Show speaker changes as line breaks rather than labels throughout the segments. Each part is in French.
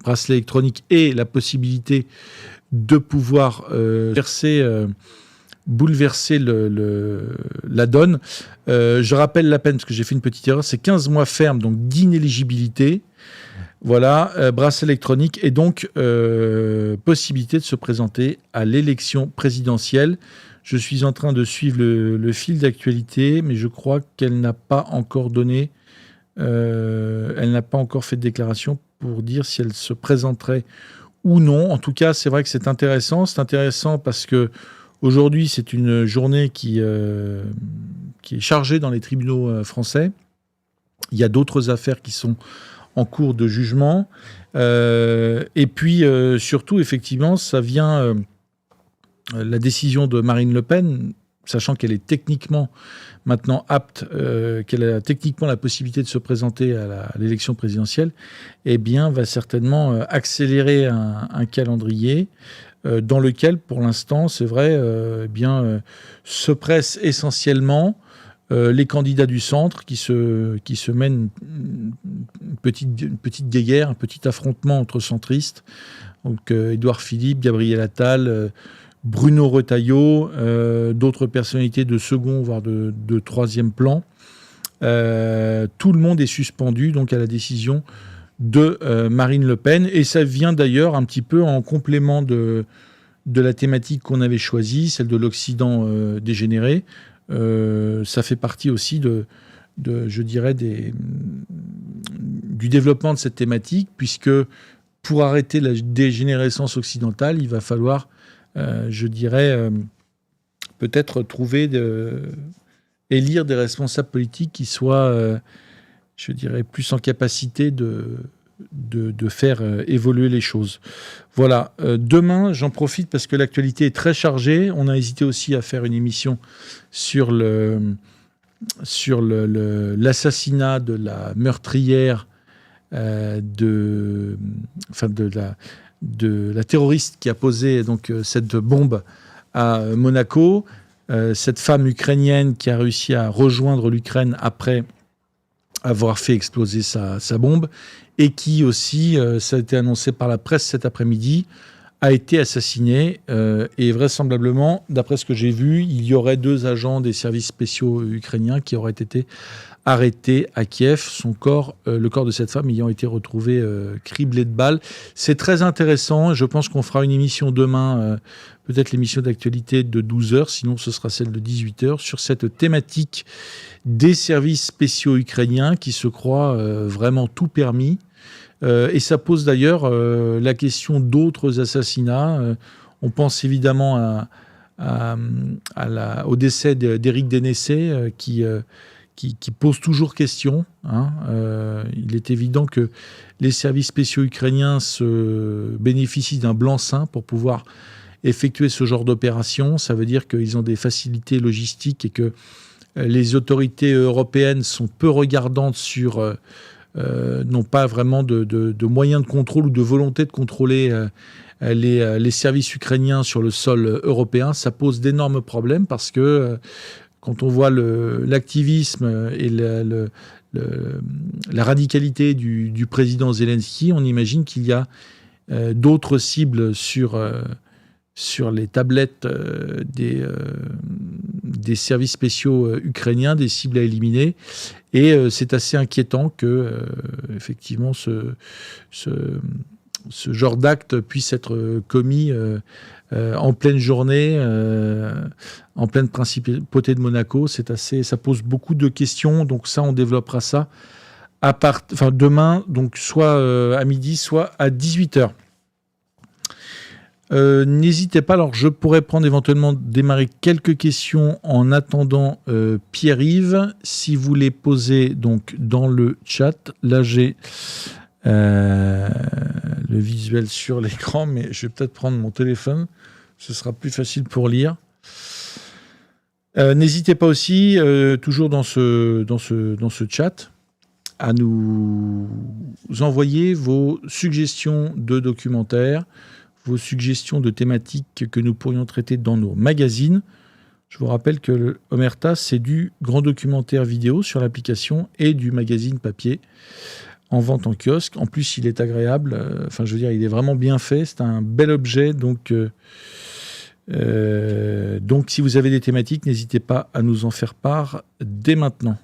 bracelet électronique et la possibilité de pouvoir bouleverser la donne. Je rappelle la peine, parce que j'ai fait une petite erreur, c'est 15 mois ferme, donc d'inéligibilité. Voilà, bracelet électronique et donc possibilité de se présenter à l'élection présidentielle. Je suis en train de suivre le fil d'actualité, mais je crois qu'elle n'a pas encore donné, elle n'a pas encore fait de déclaration pour dire si elle se présenterait ou non. En tout cas, c'est vrai que c'est intéressant. C'est intéressant parce que aujourd'hui, c'est une journée qui est chargée dans les tribunaux français. Il y a d'autres affaires qui sont en cours de jugement. Et puis, surtout, effectivement, ça vient... la décision de Marine Le Pen, sachant qu'elle est techniquement maintenant apte, qu'elle a techniquement la possibilité de se présenter à l'élection présidentielle, eh bien, va certainement accélérer un calendrier dans lequel, pour l'instant, c'est vrai, se pressent essentiellement les candidats du centre qui se mènent une petite guéguerre, un petit affrontement entre centristes. Donc, Édouard Philippe, Gabriel Attal, Bruno Retailleau, d'autres personnalités de second, voire de troisième plan. Tout le monde est suspendu donc à la décision de Marine Le Pen. Et ça vient d'ailleurs un petit peu en complément de la thématique qu'on avait choisie, celle de l'Occident dégénéré. Ça fait partie aussi je dirais, du développement de cette thématique, puisque pour arrêter la dégénérescence occidentale, il va falloir, je dirais, peut-être trouver, élire des responsables politiques qui soient, je dirais, plus en capacité de faire évoluer les choses. Voilà. Demain, j'en profite parce que l'actualité est très chargée. On a hésité aussi à faire une émission sur l'assassinat de la meurtrière de la terroriste qui a posé donc cette bombe à Monaco. Cette femme ukrainienne qui a réussi à rejoindre l'Ukraine après avoir fait exploser sa bombe, et qui aussi, ça a été annoncé par la presse cet après-midi, a été assassinée. Et vraisemblablement, d'après ce que j'ai vu, il y aurait 2 agents des services spéciaux ukrainiens qui auraient été arrêtés à Kiev. Le corps de cette femme ayant été retrouvé criblé de balles. C'est très intéressant. Je pense qu'on fera une émission demain, peut-être l'émission d'actualité de 12h, sinon ce sera celle de 18h, sur cette thématique des services spéciaux ukrainiens qui se croient vraiment tout permis. Et ça pose d'ailleurs la question d'autres assassinats. On pense évidemment au décès d'Éric Dénessé qui pose toujours question. Il est évident que les services spéciaux ukrainiens bénéficient d'un blanc-seing pour pouvoir effectuer ce genre d'opération. Ça veut dire qu'ils ont des facilités logistiques et que les autorités européennes sont peu regardantes sur... n'ont pas vraiment de moyens de contrôle ou de volonté de contrôler les services ukrainiens sur le sol européen. Ça pose d'énormes problèmes parce que quand on voit l'activisme et la radicalité du président Zelensky, on imagine qu'il y a d'autres cibles sur les tablettes des services spéciaux ukrainiens, des cibles à éliminer. Et c'est assez inquiétant que, effectivement, ce genre d'acte puisse être commis en pleine journée, en pleine principauté de Monaco. Ça pose beaucoup de questions. Donc ça, on développera ça demain, donc soit à midi, soit à 18h. N'hésitez pas, alors je pourrais prendre éventuellement démarrer quelques questions en attendant Pierre-Yves, si vous les posez donc dans le chat. Là j'ai le visuel sur l'écran, mais je vais peut-être prendre mon téléphone, ce sera plus facile pour lire. N'hésitez pas aussi, toujours dans ce chat, à nous envoyer vos suggestions de documentaires, vos suggestions de thématiques que nous pourrions traiter dans nos magazines. Je vous rappelle que Omerta, c'est du grand documentaire vidéo sur l'application et du magazine papier. en vente en kiosque. En plus, il est agréable. Enfin, je veux dire, il est vraiment bien fait. C'est un bel objet. Donc, si vous avez des thématiques, n'hésitez pas à nous en faire part dès maintenant.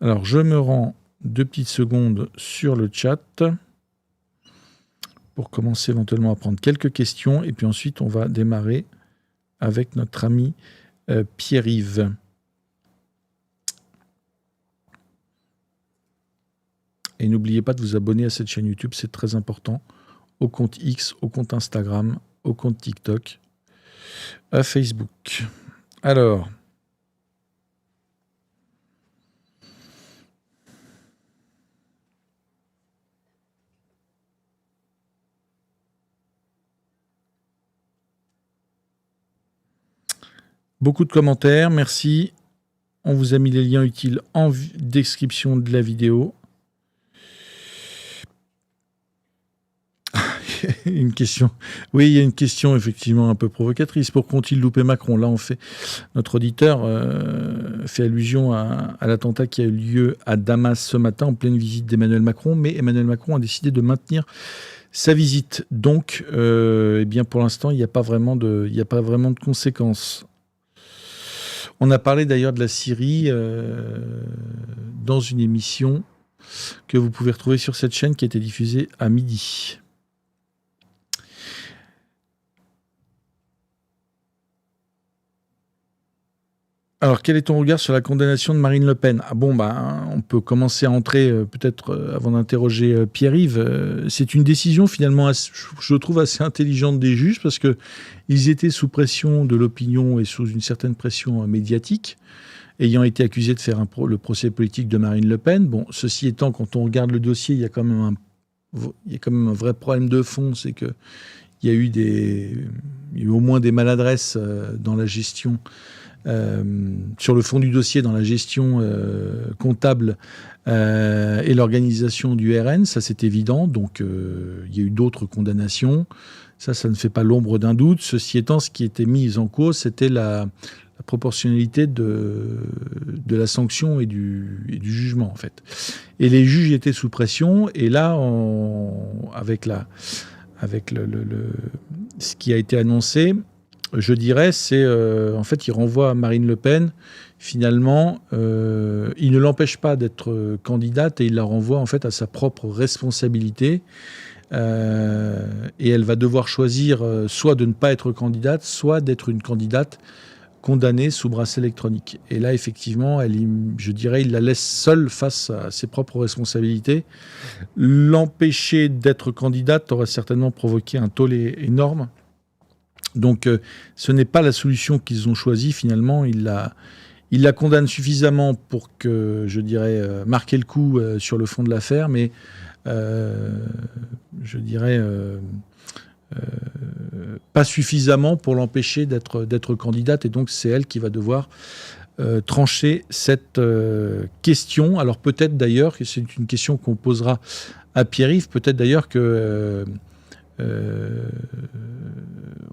Alors, je me rends 2 petites secondes sur le chat pour commencer éventuellement à prendre quelques questions. Et puis ensuite, on va démarrer avec notre ami Pierre-Yves. Et n'oubliez pas de vous abonner à cette chaîne YouTube, c'est très important. Au compte X, au compte Instagram, au compte TikTok, à Facebook. Alors, beaucoup de commentaires, merci. On vous a mis les liens utiles en description de la vidéo. Une question. Oui, il y a une question effectivement un peu provocatrice. Pourquoi ont-ils loupé Macron? Là, notre auditeur fait allusion à l'attentat qui a eu lieu à Damas ce matin en pleine visite d'Emmanuel Macron, mais Emmanuel Macron a décidé de maintenir sa visite. Donc, eh bien, pour l'instant, il n'y a pas vraiment de conséquences. On a parlé d'ailleurs de la Syrie dans une émission que vous pouvez retrouver sur cette chaîne qui a été diffusée à midi. Alors, quel est ton regard sur la condamnation de Marine Le Pen? On peut commencer à entrer, peut-être avant d'interroger Pierre-Yves. C'est une décision finalement, je trouve, assez intelligente des juges, parce qu'ils étaient sous pression de l'opinion et sous une certaine pression médiatique, ayant été accusés de faire le procès politique de Marine Le Pen. Bon, ceci étant, quand on regarde le dossier, il y a quand même un vrai problème de fond, c'est qu'il y a eu au moins des maladresses dans la gestion. Sur le fond du dossier, dans la gestion comptable et l'organisation du RN, ça c'est évident. Donc il y a eu d'autres condamnations. Ça ne fait pas l'ombre d'un doute. Ceci étant, ce qui était mis en cause, c'était la proportionnalité de la sanction et du jugement, en fait. Et les juges étaient sous pression. Et là, avec ce qui a été annoncé, je dirais, c'est en fait, il renvoie à Marine Le Pen. Finalement, il ne l'empêche pas d'être candidate et il la renvoie en fait à sa propre responsabilité. Et elle va devoir choisir soit de ne pas être candidate, soit d'être une candidate condamnée sous bracelet électronique. Et là, effectivement, je dirais, il la laisse seule face à ses propres responsabilités. L'empêcher d'être candidate aurait certainement provoqué un tollé énorme. Donc, ce n'est pas la solution qu'ils ont choisie. Finalement, il la condamne suffisamment pour que, je dirais, marquer le coup sur le fond de l'affaire, mais je dirais pas suffisamment pour l'empêcher d'être candidate. Et donc, c'est elle qui va devoir trancher cette question. Alors, peut-être d'ailleurs, que c'est une question qu'on posera à Pierre-Yves, peut-être d'ailleurs que...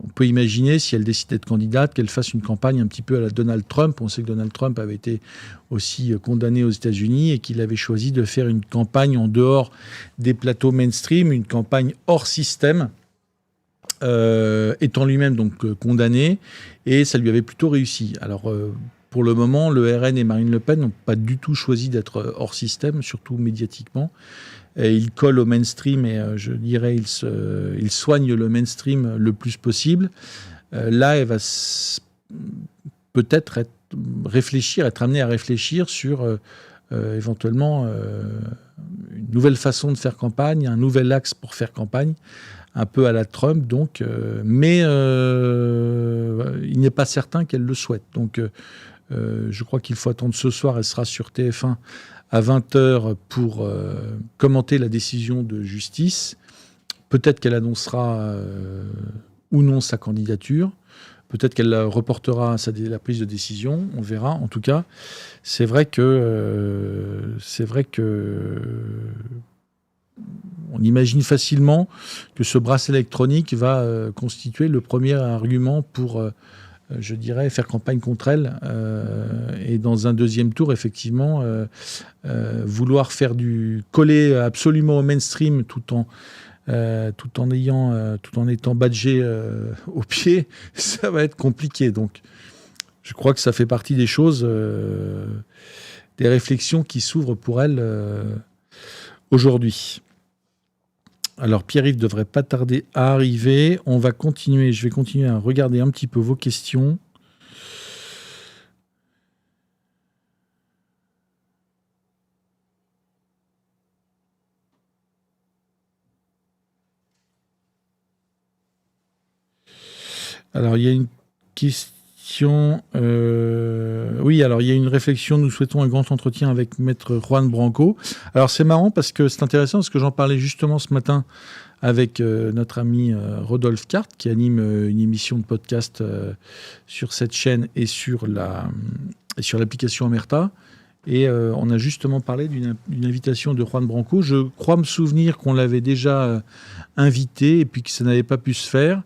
on peut imaginer, si elle décide d'être candidate, qu'elle fasse une campagne un petit peu à la Donald Trump. On sait que Donald Trump avait été aussi condamné aux États-Unis et qu'il avait choisi de faire une campagne en dehors des plateaux mainstream, une campagne hors système, étant lui-même donc condamné, et ça lui avait plutôt réussi. Alors, pour le moment, le RN et Marine Le Pen n'ont pas du tout choisi d'être hors système, surtout médiatiquement. Et il colle au mainstream et je dirais il soigne le mainstream le plus possible. Là, elle va peut-être être amenée à réfléchir sur éventuellement une nouvelle façon de faire campagne, un nouvel axe pour faire campagne, un peu à la Trump, donc, mais il n'est pas certain qu'elle le souhaite. Donc, je crois qu'il faut attendre ce soir. Elle sera sur TF1 à 20h pour commenter la décision de justice. Peut-être qu'elle annoncera ou non sa candidature. Peut-être qu'elle reportera la prise de décision. On verra. En tout cas, c'est vrai que on imagine facilement que ce bracelet électronique va constituer le premier argument pour je dirais, faire campagne contre elle. Et dans un deuxième tour, effectivement, vouloir coller absolument au mainstream tout en étant badgé au pied, ça va être compliqué. Donc, je crois que ça fait partie des choses, des réflexions qui s'ouvrent pour elle aujourd'hui. Alors, Pierre-Yves ne devrait pas tarder à arriver. Je vais continuer à regarder un petit peu vos questions. Alors, il y a une question. Oui, alors il y a une réflexion. Nous souhaitons un grand entretien avec Maître Juan Branco. Alors, c'est marrant parce que c'est intéressant parce que j'en parlais justement ce matin avec notre ami Rodolphe Cart, qui anime une émission de podcast sur cette chaîne et sur l'application Omerta. Et on a justement parlé d'une invitation de Juan Branco. Je crois me souvenir qu'on l'avait déjà invité et puis que ça n'avait pas pu se faire.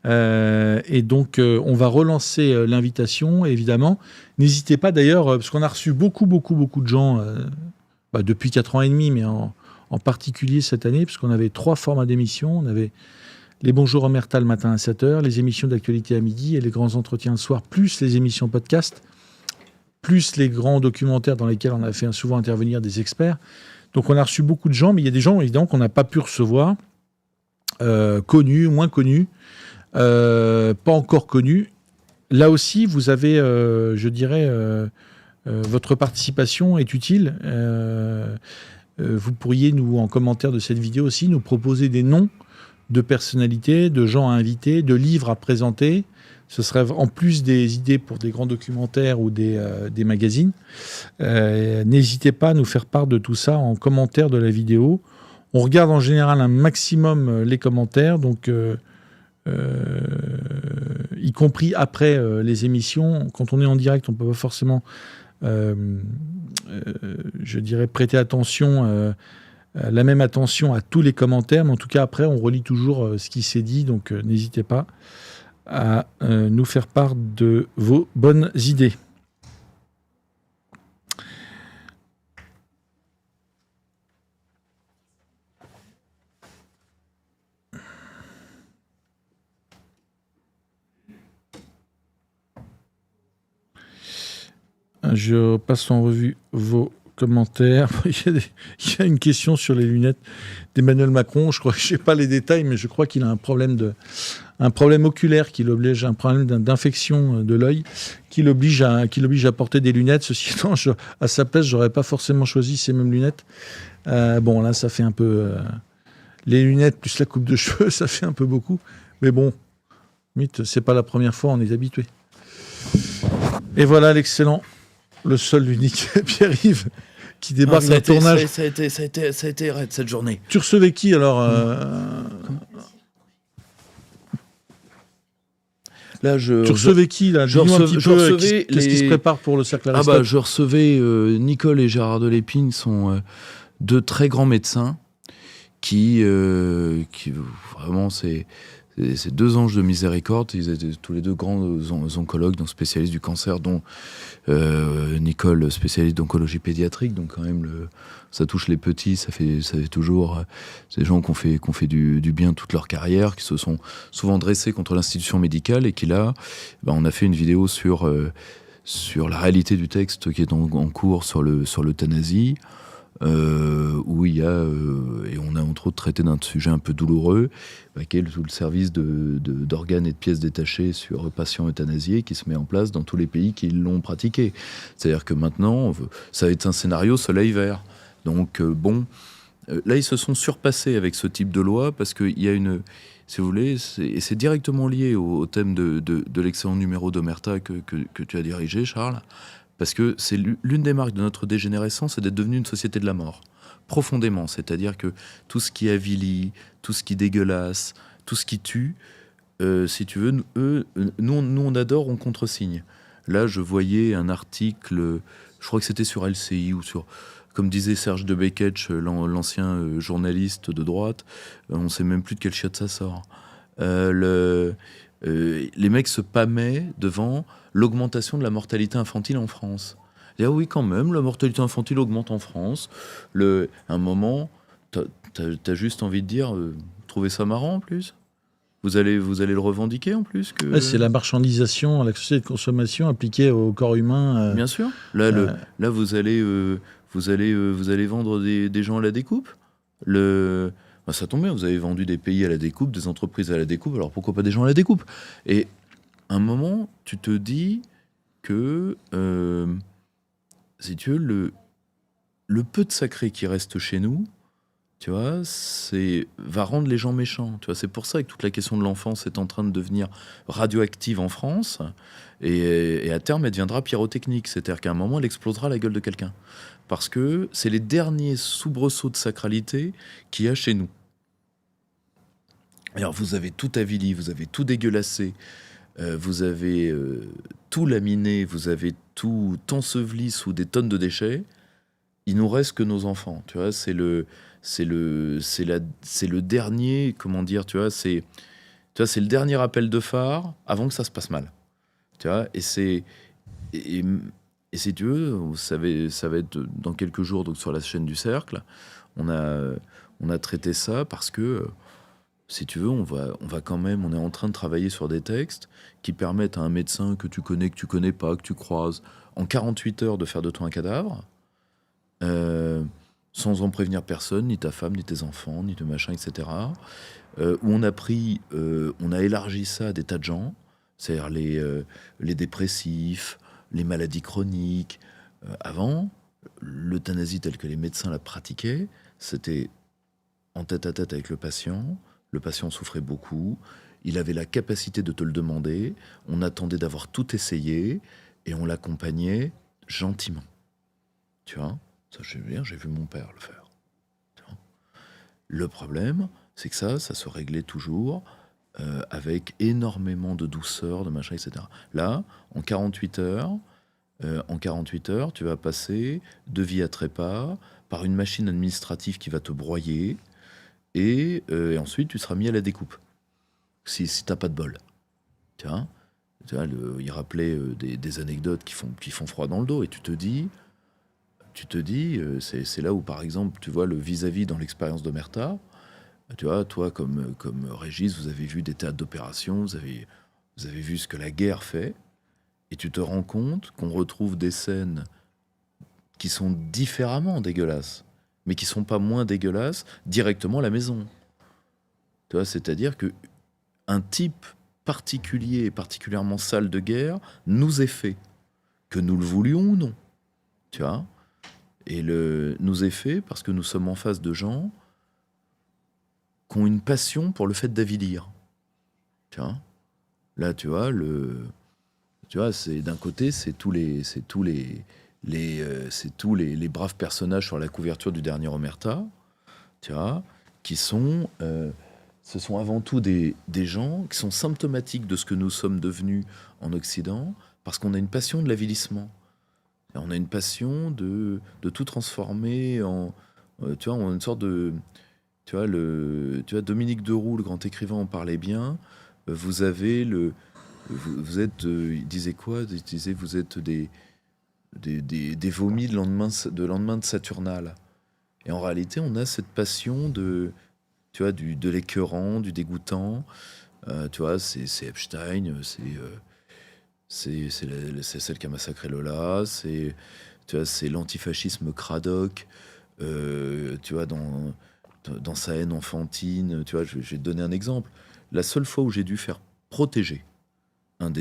Et donc, on va relancer l'invitation, évidemment. N'hésitez pas d'ailleurs, parce qu'on a reçu beaucoup de gens depuis 4 ans et demi, mais en particulier cette année, parce qu'on avait 3 formats d'émissions. On avait les Bonjours Omerta le matin à 7h, les émissions d'actualité à midi et les grands entretiens le soir, plus les émissions podcast, plus les grands documentaires dans lesquels on a fait souvent intervenir des experts. Donc on a reçu beaucoup de gens, mais il y a des gens évidemment qu'on n'a pas pu recevoir, connus, moins connus, pas encore connus. Là aussi, vous avez, je dirais, votre participation est utile. Vous pourriez, en commentaire de cette vidéo aussi, nous proposer des noms de personnalités, de gens à inviter, de livres à présenter. Ce serait en plus des idées pour des grands documentaires ou des magazines. N'hésitez pas à nous faire part de tout ça en commentaire de la vidéo. On regarde en général un maximum les commentaires, donc y compris après les émissions. Quand on est en direct, on ne peut pas forcément, je dirais, prêter attention, la même attention à tous les commentaires, mais en tout cas après, on relit toujours ce qui s'est dit, donc n'hésitez pas à nous faire part de vos bonnes idées. Je passe en revue vos commentaires. Il y a une question sur les lunettes d'Emmanuel Macron. Je ne sais pas les détails, mais je crois qu'il a un problème oculaire qui l'oblige, un problème d'infection de l'œil qui l'oblige à porter des lunettes. Ceci étant, à sa place, je n'aurais pas forcément choisi ces mêmes lunettes. Bon, là, ça fait un peu... les lunettes plus la coupe de cheveux, ça fait un peu beaucoup. Mais bon, c'est pas la première fois, on est habitué. Et voilà l'excellent, le seul, l'unique Pierre-Yves qui débarque d'un tournage.
Ça a été raide cette journée.
Tu recevais qui alors
Là,
tu recevais qui là? Dis-nous un petit peu qu'est-ce qui se prépare pour le cercle Aristote.
Je recevais Nicole et Gérard Delépine, sont 2 très grands médecins qui vraiment c'est 2 anges de miséricorde. Ils étaient tous les 2 grands oncologues, donc spécialistes du cancer, dont Nicole, spécialiste d'oncologie pédiatrique. Donc quand même, ça touche les petits, ça fait toujours... C'est des gens qui ont fait du bien toute leur carrière, qui se sont souvent dressés contre l'institution médicale et qui là, on a fait une vidéo sur la réalité du texte qui est en cours sur l'euthanasie. Où il y a, et on a entre autres traité d'un sujet un peu douloureux, qui est tout le service d'organes et de pièces détachées sur patients euthanasiés qui se met en place dans tous les pays qui l'ont pratiqué. C'est-à-dire que maintenant, ça va être un scénario soleil vert. Donc là, ils se sont surpassés avec ce type de loi parce qu'il y a une... Si vous voulez, et c'est directement lié au thème de l'excellent numéro d'Omerta que tu as dirigé, Charles. Parce que c'est l'une des marques de notre dégénérescence, c'est d'être devenu une société de la mort. Profondément. C'est-à-dire que tout ce qui avilit, tout ce qui dégueulasse, tout ce qui tue, si tu veux, nous on adore, on contresigne. Là, je voyais un article, je crois que c'était sur LCI ou sur... Comme disait Serge de Beketch, l'ancien journaliste de droite, on ne sait même plus de quel chiotte ça sort. Les mecs se pâmaient devant l'augmentation de la mortalité infantile en France. Et oui, quand même, la mortalité infantile augmente en France. À un moment, t'as juste envie de dire, trouvez ça marrant en plus. Vous allez le revendiquer en plus que...
Ouais, c'est la marchandisation, la société de consommation appliquée au corps humain.
Bien sûr. Là, vous allez vendre des gens à la découpe. Ça tombe bien, vous avez vendu des pays à la découpe, des entreprises à la découpe, alors pourquoi pas des gens à la découpe? Et à un moment, tu te dis que, si tu veux, le peu de sacré qui reste chez nous, tu vois, va rendre les gens méchants. Tu vois, c'est pour ça que toute la question de l'enfance est en train de devenir radioactive en France, et à terme, elle deviendra pyrotechnique. C'est-à-dire qu'à un moment, elle explosera la gueule de quelqu'un. Parce que c'est les derniers soubresauts de sacralité qu'il y a chez nous. Alors, vous avez tout avili, vous avez tout dégueulassé, vous avez tout laminé, vous avez tout enseveli sous des tonnes de déchets. Il nous reste que nos enfants. Tu vois, c'est le dernier, comment dire, tu vois, c'est le dernier appel de phare avant que ça se passe mal. Tu vois, et si tu veux, ça va être dans quelques jours, donc sur la chaîne du Cercle, on a traité ça parce que, si tu veux, on est en train de travailler sur des textes qui permettent à un médecin que tu connais pas, que tu croises, en 48 heures de faire de toi un cadavre, sans en prévenir personne, ni ta femme, ni tes enfants, ni de machin, etc. Où on a élargi ça à des tas de gens, c'est-à-dire les dépressifs, les maladies chroniques. Avant, l'euthanasie telle que les médecins la pratiquaient, c'était en tête-à-tête avec le patient. Le patient souffrait beaucoup, il avait la capacité de te le demander, on attendait d'avoir tout essayé, et on l'accompagnait gentiment. Tu vois, ça j'ai vu mon père le faire. Tu vois. Le problème, c'est que ça se réglait toujours avec énormément de douceur, de machin, etc. Là, en 48 heures, tu vas passer de vie à trépas par une machine administrative qui va te broyer, et ensuite tu seras mis à la découpe si t'as pas de bol. Tu vois, il rappelait des anecdotes qui font froid dans le dos, et tu te dis, c'est là où, par exemple, tu vois le vis-à-vis dans l'expérience d'Omerta. Tu vois, toi comme Régis, vous avez vu des théâtres d'opération, vous avez vu ce que la guerre fait, et tu te rends compte qu'on retrouve des scènes qui sont différemment dégueulasses, mais qui sont pas moins dégueulasses directement à la maison. Tu vois, c'est-à-dire que un type particulier et particulièrement sale de guerre nous est fait, que nous le voulions ou non. Tu vois, et nous est fait parce que nous sommes en face de gens qui ont une passion pour le fait d'avilir. Tu vois, là, tu vois, c'est d'un côté, c'est tous les braves personnages sur la couverture du dernier Omerta, tu vois, qui sont, ce sont avant tout des gens qui sont symptomatiques de ce que nous sommes devenus en Occident, parce qu'on a une passion de l'avilissement. On a une passion de tout transformer en, tu vois, en une sorte de, tu vois, Dominique Deroux, le grand écrivain, en parlait bien. Vous avez vous êtes, il disait quoi? Il disait, vous êtes des vomis de lendemain de Saturnale. Et en réalité, on a cette passion tu vois, de l'écœurant, du dégoûtant. Tu vois, c'est Epstein, c'est celle qui a massacré Lola, tu vois, c'est l'antifascisme Cradock, tu vois, dans sa haine enfantine. Tu vois, je vais te donner un exemple. La seule fois où j'ai dû faire protéger un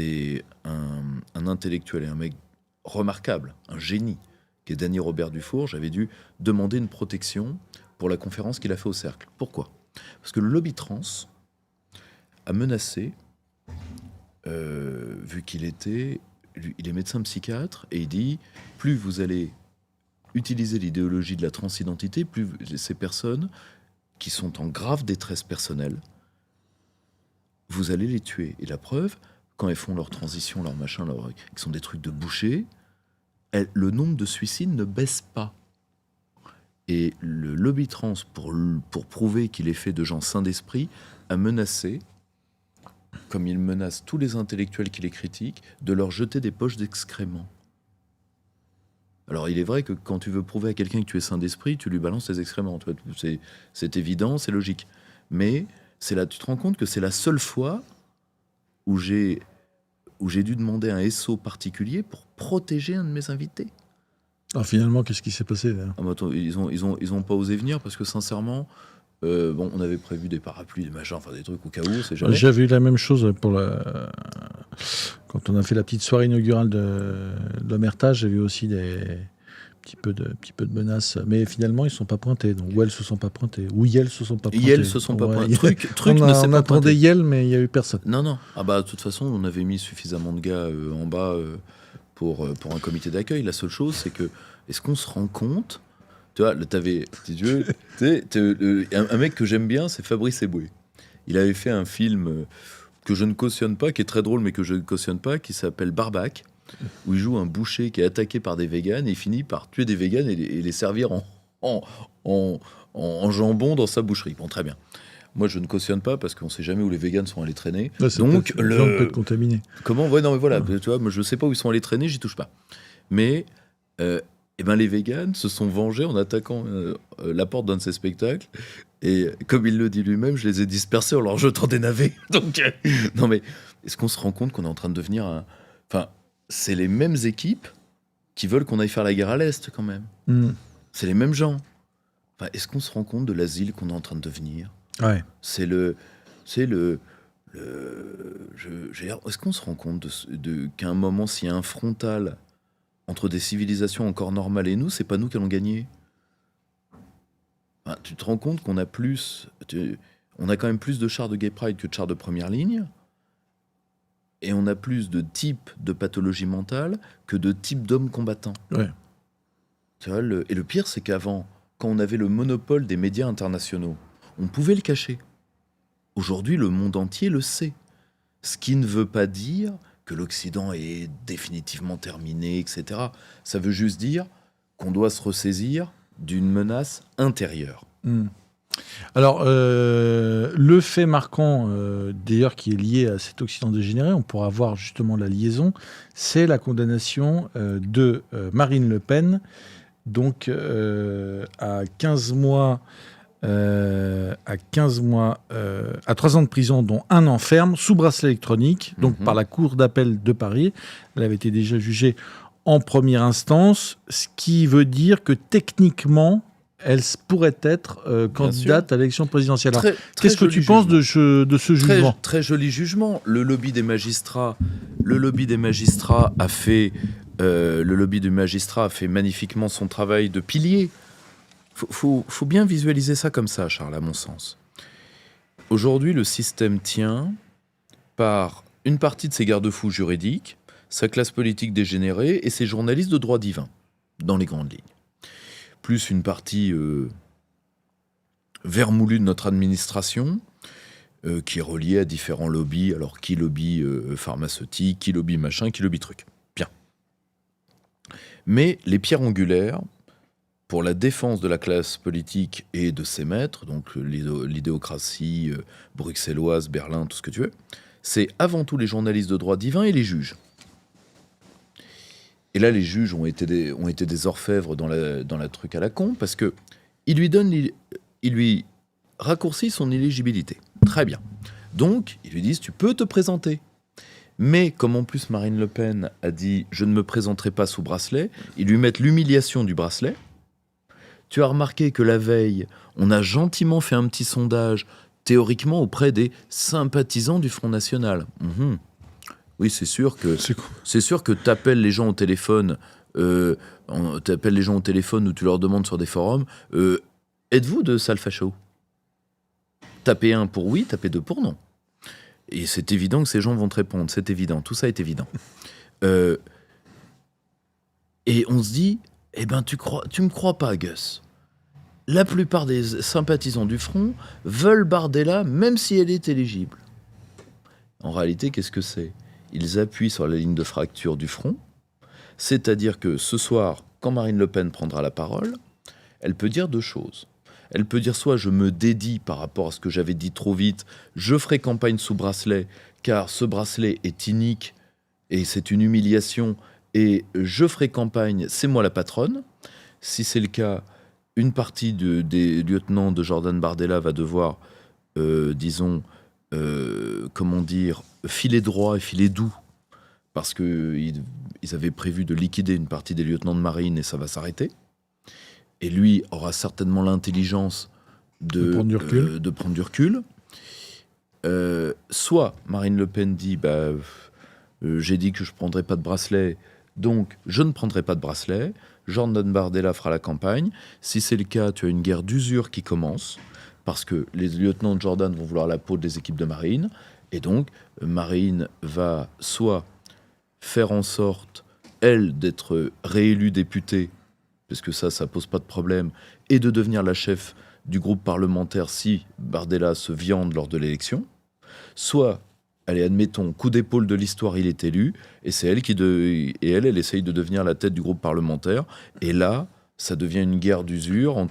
intellectuel et un mec remarquable, un génie, qui est Danny Robert Dufour, j'avais dû demander une protection pour la conférence qu'il a fait au Cercle. Pourquoi? Parce que le lobby trans a menacé, vu qu'il est médecin psychiatre, et il dit, plus vous allez utiliser l'idéologie de la transidentité, plus ces personnes qui sont en grave détresse personnelle, vous allez les tuer. Et la preuve, quand elles font leur transition, leur machin, qui sont des trucs de boucher, le nombre de suicides ne baisse pas. Et le lobby trans, pour prouver qu'il est fait de gens sains d'esprit, a menacé comme il menace tous les intellectuels qui les critiquent, de leur jeter des poches d'excréments. Alors, il est vrai que quand tu veux prouver à quelqu'un que tu es sain d'esprit, tu lui balances tes excréments. Tu vois, c'est évident, c'est logique. Mais c'est là, tu te rends compte que c'est la seule fois où j'ai dû demander un SO particulier pour protéger un de mes invités.
Alors finalement, qu'est-ce qui s'est passé là ?
Ah, bah, attends, ils ont pas osé venir parce que sincèrement, on avait prévu des parapluies, des machins, enfin des trucs au cas où, c'est jamais.
J'avais eu la même chose quand on a fait la petite soirée inaugurale de l'Omerta, j'ai vu aussi des petit peu de menaces, mais finalement ils ne sont pas pointés. Donc ou elles se sont pas pointées, ou Yel se sont pas pointés.
Yel se sont pas pointés. Truc
on attendait Yel, mais il y a eu personne.
Non. Ah bah de toute façon, on avait mis suffisamment de gars en bas pour un comité d'accueil. La seule chose, c'est que est-ce qu'on se rend compte? Tu vois, t'avais, si tu veux, un mec que j'aime bien, c'est Fabrice Eboué. Il avait fait un film que je ne cautionne pas, qui est très drôle, mais que je ne cautionne pas, qui s'appelle Barbac, où il joue un boucher qui est attaqué par des véganes et il finit par tuer des véganes et les servir en jambon dans sa boucherie. Bon, très bien. Moi, je ne cautionne pas parce qu'on ne sait jamais où les véganes sont allés traîner.
Ouais, donc, le gens peut être contaminé.
Comment? Ouais, non, mais voilà. Tu vois, moi, je ne sais pas où ils sont allés traîner, j'y touche pas. Mais les véganes se sont vengés en attaquant la porte d'un de ses spectacles. Et comme il le dit lui-même, je les ai dispersés en leur jetant des navets. Donc, non, mais est-ce qu'on se rend compte qu'on est en train de devenir un... Enfin, c'est les mêmes équipes qui veulent qu'on aille faire la guerre à l'Est, quand même. C'est les mêmes gens. Enfin, est-ce qu'on se rend compte de l'asile qu'on est en train de devenir?
Ouais.
Est-ce qu'on se rend compte qu'à un moment, s'il y a un frontal entre des civilisations encore normales et nous, c'est pas nous qui allons gagner? Enfin, tu te rends compte qu'on a on a quand même plus de chars de Gay Pride que de chars de première ligne, et on a plus de types de pathologies mentales que de types d'hommes combattants.
Ouais.
Tu vois, et le pire, c'est qu'avant, quand on avait le monopole des médias internationaux, on pouvait le cacher. Aujourd'hui, le monde entier le sait. Ce qui ne veut pas dire que l'Occident est définitivement terminé, etc. Ça veut juste dire qu'on doit se ressaisir d'une menace intérieure.
Alors, le fait marquant, d'ailleurs, qui est lié à cet Occident dégénéré, on pourra voir justement la liaison, c'est la condamnation de Marine Le Pen, donc à 15 mois... à 3 ans de prison, dont 1 an ferme, sous bracelet électronique, donc par la Cour d'appel de Paris. Elle avait été déjà jugée en première instance, ce qui veut dire que techniquement, elle pourrait être candidate à l'élection présidentielle. Alors, qu'est-ce que tu penses de ce jugement ?
Très joli jugement. Le lobby des magistrats a fait magnifiquement son travail de pilier. Faut bien visualiser ça comme ça, Charles, à mon sens. Aujourd'hui, le système tient par une partie de ses garde-fous juridiques, sa classe politique dégénérée et ses journalistes de droit divin, dans les grandes lignes. Plus une partie vermoulue de notre administration, qui est reliée à différents lobbies. Alors, qui lobby pharmaceutique, qui lobby machin, qui lobby truc. Bien. Mais les pierres angulaires, pour la défense de la classe politique et de ses maîtres, donc l'idéocratie bruxelloise, Berlin, tout ce que tu veux, c'est avant tout les journalistes de droit divin et les juges. Et là, les juges ont été des orfèvres dans la truc à la con, parce que il lui raccourcit son éligibilité. Très bien. Donc, ils lui disent, tu peux te présenter. Mais comme en plus Marine Le Pen a dit, je ne me présenterai pas sous bracelet, ils lui mettent l'humiliation du bracelet. Tu as remarqué que la veille, on a gentiment fait un petit sondage, théoriquement auprès des sympathisants du Front National. Oui, c'est sûr que t'appelles les gens au téléphone, ou tu leur demandes sur des forums, êtes-vous de sale facho ? Tapez 1 pour oui, tapez 2 pour non. Et c'est évident que ces gens vont te répondre, c'est évident, tout ça est évident. Et on se dit, eh ben tu me crois pas, Gus. La plupart des sympathisants du Front veulent Bardella, même si elle est éligible. En réalité, qu'est-ce que c'est ? Ils appuient sur la ligne de fracture du Front, c'est-à-dire que ce soir, quand Marine Le Pen prendra la parole, elle peut dire 2 choses. Elle peut dire soit je me dédie par rapport à ce que j'avais dit trop vite, je ferai campagne sous bracelet, car ce bracelet est inique et c'est une humiliation, et je ferai campagne, c'est moi la patronne. Si c'est le cas, une partie des lieutenants de Jordan Bardella va devoir, filer droit et filer doux, parce qu'ils avaient prévu de liquider une partie des lieutenants de marine et ça va s'arrêter. Et lui aura certainement l'intelligence de prendre du recul. Soit Marine Le Pen dit j'ai dit que je ne prendrai pas de bracelet, donc je ne prendrai pas de bracelet. Jordan Bardella fera la campagne. Si c'est le cas, tu as une guerre d'usure qui commence, parce que les lieutenants de Jordan vont vouloir la peau des équipes de marine, et donc Marine va soit faire en sorte, elle, d'être réélue députée, parce que ça pose pas de problème, et de devenir la chef du groupe parlementaire si Bardella se viande lors de l'élection, soit, allez, admettons, coup d'épaule de l'histoire, il est élu, et c'est elle elle essaye de devenir la tête du groupe parlementaire, et là, ça devient une guerre d'usure au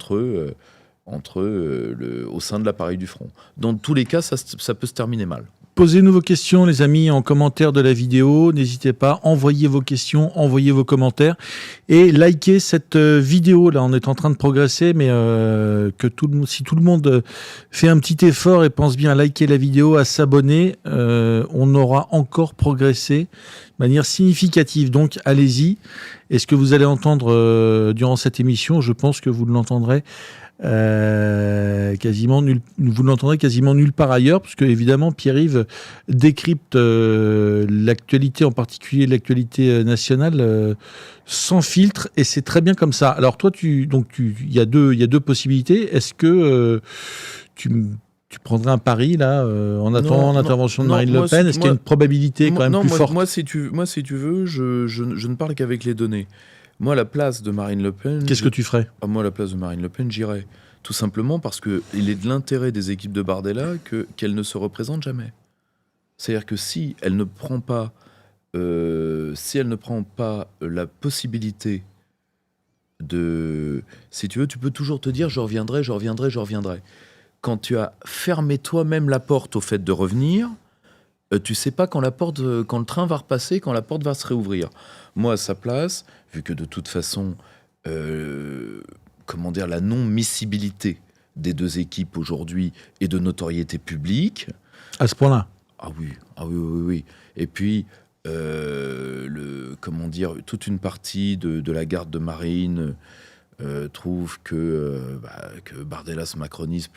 sein de l'appareil du front. Dans tous les cas, ça peut se terminer mal.
Posez-nous vos questions, les amis, en commentaire de la vidéo. N'hésitez pas, envoyez vos questions, envoyez vos commentaires et likez cette vidéo. Là, on est en train de progresser, mais si tout le monde fait un petit effort et pense bien à liker la vidéo, à s'abonner, on aura encore progressé de manière significative. Donc, allez-y. Et ce que vous allez entendre durant cette émission, je pense que vous l'entendrez vous l'entendrez quasiment nulle part ailleurs, parce que évidemment Pierre-Yves décrypte l'actualité, en particulier l'actualité nationale, sans filtre, et c'est très bien comme ça. Alors toi, il y a deux possibilités. Est-ce que tu prendrais un pari là en attendant l'intervention de Marine Le Pen? Est-ce qu'il y a une probabilité quand même plus forte?
Moi, si tu veux, je ne parle qu'avec les données. Moi, à la place de Marine Le Pen...
Qu'est-ce que tu ferais?
Moi, à la place de Marine Le Pen, j'irais. Tout simplement parce qu'il est de l'intérêt des équipes de Bardella qu'elle ne se représente jamais. C'est-à-dire que si elle ne prend pas la possibilité de... Si tu veux, tu peux toujours te dire « je reviendrai ». Quand tu as fermé toi-même la porte au fait de revenir... tu sais pas quand le train va repasser, quand la porte va se réouvrir. Moi, à sa place, vu que de toute façon, la non-miscibilité des deux équipes aujourd'hui est de notoriété publique.
À ce point-là?
Ah oui. Et puis, toute une partie de la garde de marine trouve que Bardella se macronise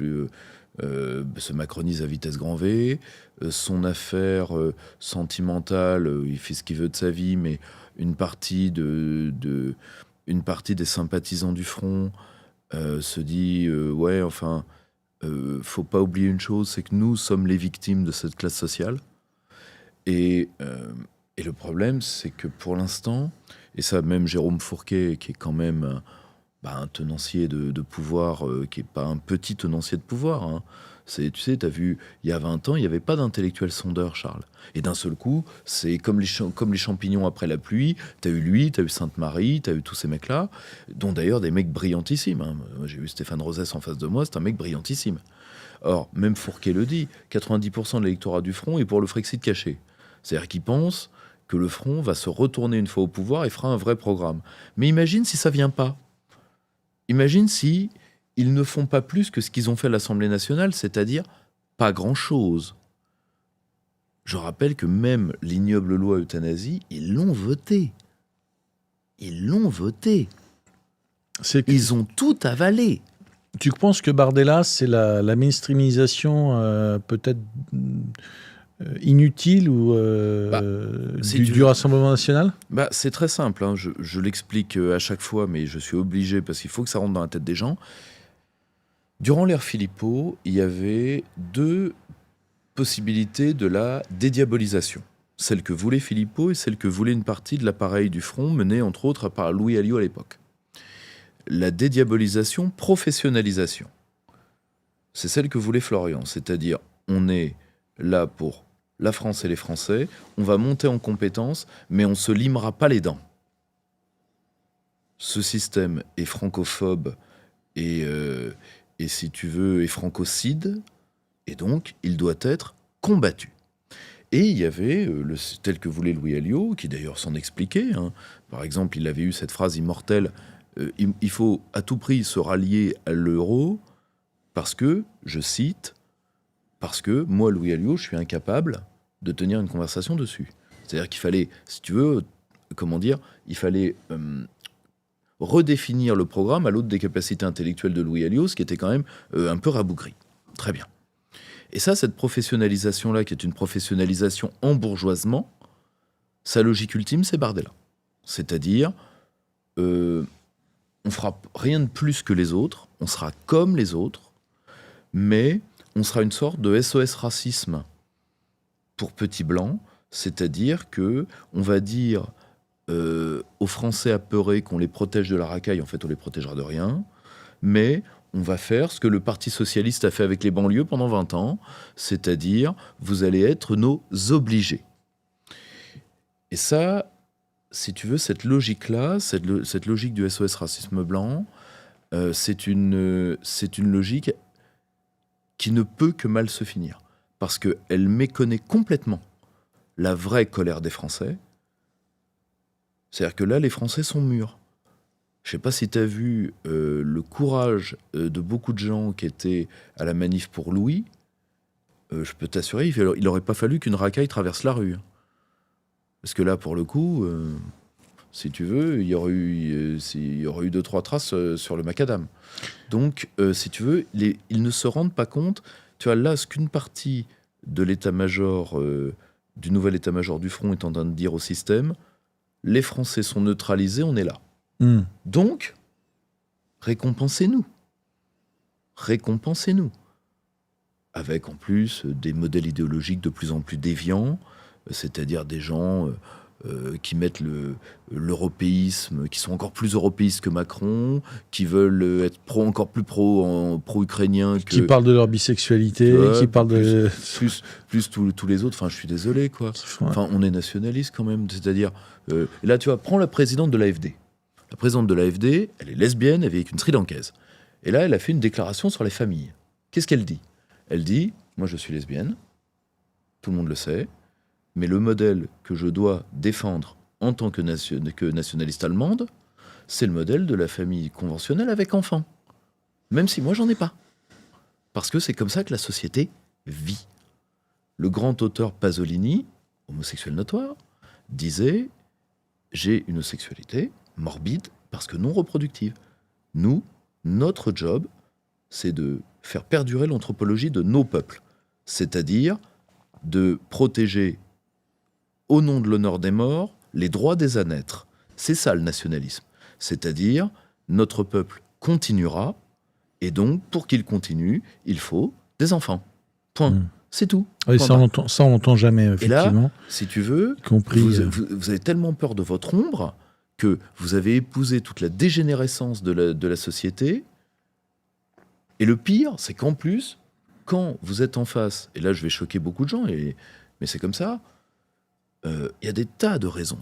à vitesse grand V. Son affaire sentimentale, il fait ce qu'il veut de sa vie, mais une partie des sympathisants du front se dit faut pas oublier une chose, c'est que nous sommes les victimes de cette classe sociale. Et le problème, c'est que pour l'instant, et ça, même Jérôme Fourquet, qui est quand même un tenancier de pouvoir, qui n'est pas un petit tenancier de pouvoir, hein. Tu sais, tu as vu, il y a 20 ans, il n'y avait pas d'intellectuel sondeur, Charles. Et d'un seul coup, c'est comme les champignons après la pluie. Tu as eu lui, tu as eu Sainte-Marie, tu as eu tous ces mecs-là, dont d'ailleurs des mecs brillantissimes, hein. Moi, j'ai eu Stéphane Rosès en face de moi, c'est un mec brillantissime. Or, même Fourquet le dit, 90% de l'électorat du Front est pour le Frexit caché. C'est-à-dire qu'il pense que le Front va se retourner une fois au pouvoir et fera un vrai programme. Mais imagine si ça ne vient pas. Imagine si ils ne font pas plus que ce qu'ils ont fait à l'Assemblée nationale, c'est-à-dire pas grand-chose. Je rappelle que même l'ignoble loi euthanasie, ils l'ont votée. Ils ont tout avalé.
Tu penses que Bardella, c'est la mainstreamisation peut-être inutile ou du Rassemblement national?
C'est très simple, hein. Je l'explique à chaque fois, mais je suis obligé parce qu'il faut que ça rentre dans la tête des gens. Durant l'ère Philippot, il y avait deux possibilités de la dédiabolisation. Celle que voulait Philippot et celle que voulait une partie de l'appareil du front, menée entre autres par Louis Alliot à l'époque. La dédiabolisation, professionnalisation. C'est celle que voulait Florian, c'est-à-dire on est là pour la France et les Français, on va monter en compétences, mais on ne se limera pas les dents. Ce système est francophobe et et si tu veux, est francocide, et donc il doit être combattu. Et il y avait, tel que voulait Louis Alliot, qui d'ailleurs s'en expliquait, hein. Par exemple, il avait eu cette phrase immortelle, il faut à tout prix se rallier à l'euro, parce que, je cite, parce que moi, Louis Alliot, je suis incapable de tenir une conversation dessus. C'est-à-dire qu'il fallait, si tu veux, il fallait redéfinir le programme à l'aune des capacités intellectuelles de Louis Alliot, ce qui était quand même un peu rabougri. Très bien. Et ça, cette professionnalisation-là, qui est une professionnalisation en bourgeoisement, sa logique ultime, c'est Bardella. C'est-à-dire, on fera rien de plus que les autres, on sera comme les autres, mais on sera une sorte de SOS racisme pour petits blancs, c'est-à-dire que on va dire aux Français apeurés qu'on les protège de la racaille, en fait on les protégera de rien, mais on va faire ce que le Parti socialiste a fait avec les banlieues pendant 20 ans, c'est-à-dire vous allez être nos obligés. Et ça, si tu veux, cette logique-là, cette logique du SOS racisme blanc, c'est une logique qui ne peut que mal se finir, parce qu'elle méconnaît complètement la vraie colère des Français. C'est-à-dire que là, les Français sont mûrs. Je ne sais pas si tu as vu le courage de beaucoup de gens qui étaient à la manif pour Louis. Je peux t'assurer, il n'aurait pas fallu qu'une racaille traverse la rue. Parce que là, pour le coup, si tu veux, il y aurait eu 2-3 traces sur le macadam. Donc, si tu veux, ils ne se rendent pas compte. Tu vois, là, ce qu'une partie de l'état-major, du nouvel état-major du front est en train de dire au système, les Français sont neutralisés, on est là. Donc, récompensez-nous. Récompensez-nous. Avec en plus des modèles idéologiques de plus en plus déviants, c'est-à-dire des gens qui mettent l'européisme, qui sont encore plus européistes que Macron, qui veulent être encore plus pro-ukrainiens que...
Qui parlent de leur bisexualité, qui parlent de...
Plus tous les autres, enfin je suis désolé quoi. Enfin on est nationaliste quand même, c'est-à-dire... là tu vois, prends la présidente de l'AfD. La présidente de l'AfD, elle est lesbienne, elle vit avec une Sri-Lankaise. Et là elle a fait une déclaration sur les familles. Qu'est-ce qu'elle dit ? Elle dit, moi je suis lesbienne, tout le monde le sait, mais le modèle que je dois défendre en tant que nationaliste allemande, c'est le modèle de la famille conventionnelle avec enfants. Même si moi, j'en ai pas. Parce que c'est comme ça que la société vit. Le grand auteur Pasolini, homosexuel notoire, disait « J'ai une sexualité morbide parce que non reproductive. Nous, notre job, c'est de faire perdurer l'anthropologie de nos peuples. C'est-à-dire de protéger au nom de l'honneur des morts, les droits des à naître. C'est ça le nationalisme. C'est-à-dire, notre peuple continuera, et donc, pour qu'il continue, il faut des enfants. Point. C'est tout.
Oui, ça, on l'entend jamais, effectivement.
Et là, si tu veux, vous avez tellement peur de votre ombre que vous avez épousé toute la dégénérescence de la société. Et le pire, c'est qu'en plus, quand vous êtes en face, et là je vais choquer beaucoup de gens, mais c'est comme ça, il y a des tas de raisons.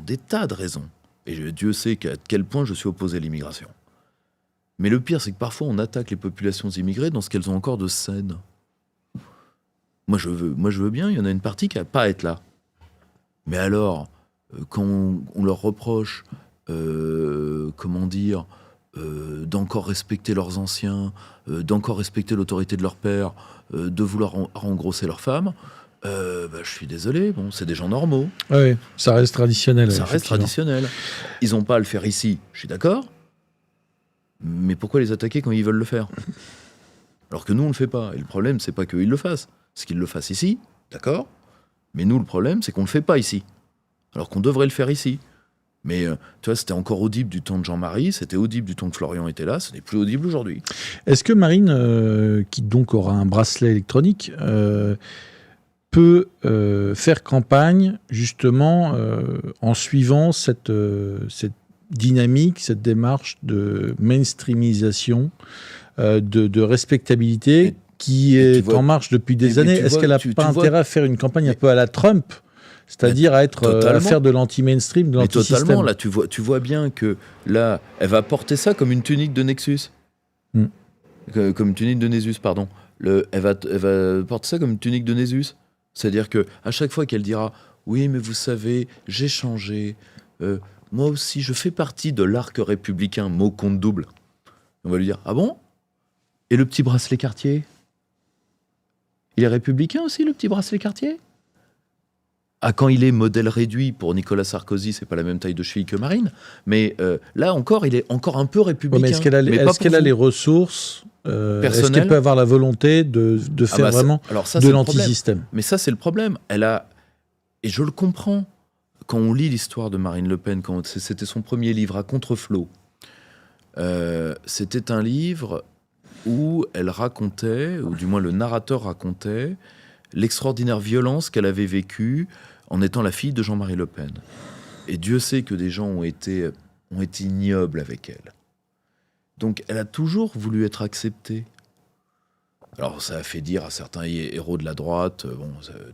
Et Dieu sait à quel point je suis opposé à l'immigration. Mais le pire, c'est que parfois on attaque les populations immigrées dans ce qu'elles ont encore de saines. Moi je veux bien, il y en a une partie qui n'a pas à être là. Mais alors, quand on leur reproche, d'encore respecter leurs anciens, d'encore respecter l'autorité de leur père, de vouloir engrosser leurs femmes, je suis désolé, bon, c'est des gens normaux.
Oui, ça reste traditionnel.
Ça reste traditionnel. Ils n'ont pas à le faire ici, je suis d'accord. Mais pourquoi les attaquer quand ils veulent le faire ? Alors que nous, on ne le fait pas. Et le problème, c'est pas qu'eux, ils le fassent. C'est qu'ils le fassent ici, d'accord ? Mais nous, le problème, c'est qu'on ne le fait pas ici. Alors qu'on devrait le faire ici. Mais tu vois, c'était encore audible du temps de Jean-Marie, c'était audible du temps que Florian était là, ce n'est plus audible aujourd'hui.
Est-ce que Marine, qui donc aura un bracelet électronique, peut faire campagne justement en suivant cette dynamique, cette démarche de mainstreamisation, de respectabilité qui est en marche depuis des années ? Est-ce qu'elle n'a pas intérêt à faire une campagne un peu à la Trump ? C'est-à-dire à faire de l'anti-mainstream, de l'anti-système.
Totalement, là, tu vois bien que là, elle va porter ça comme une tunique de Nexus. Comme tunique de Nésus, pardon. Elle va porter ça comme tunique de Nésus. C'est-à-dire que à chaque fois qu'elle dira « Oui, mais vous savez, j'ai changé. Moi aussi, je fais partie de l'arc républicain, mot compte double. » On va lui dire « Ah bon ? Et le petit bracelet Cartier ? Il est républicain aussi, le petit bracelet Cartier ? Ah, quand il est modèle réduit pour Nicolas Sarkozy, c'est pas la même taille de cheville que Marine, mais là encore, il est encore un peu républicain.
Ouais, mais est-ce qu'elle a les ressources est-ce qu'elle peut avoir la volonté de faire vraiment de l'antisystème ?
Mais ça, c'est le problème. Et je le comprends. Quand on lit l'histoire de Marine Le Pen, quand c'était son premier livre, à Contre-flot, c'était un livre où elle racontait, ou du moins le narrateur racontait, l'extraordinaire violence qu'elle avait vécue en étant la fille de Jean-Marie Le Pen. Et Dieu sait que des gens ont été ignobles avec elle. Donc elle a toujours voulu être acceptée. Alors ça a fait dire à certains héros de la droite,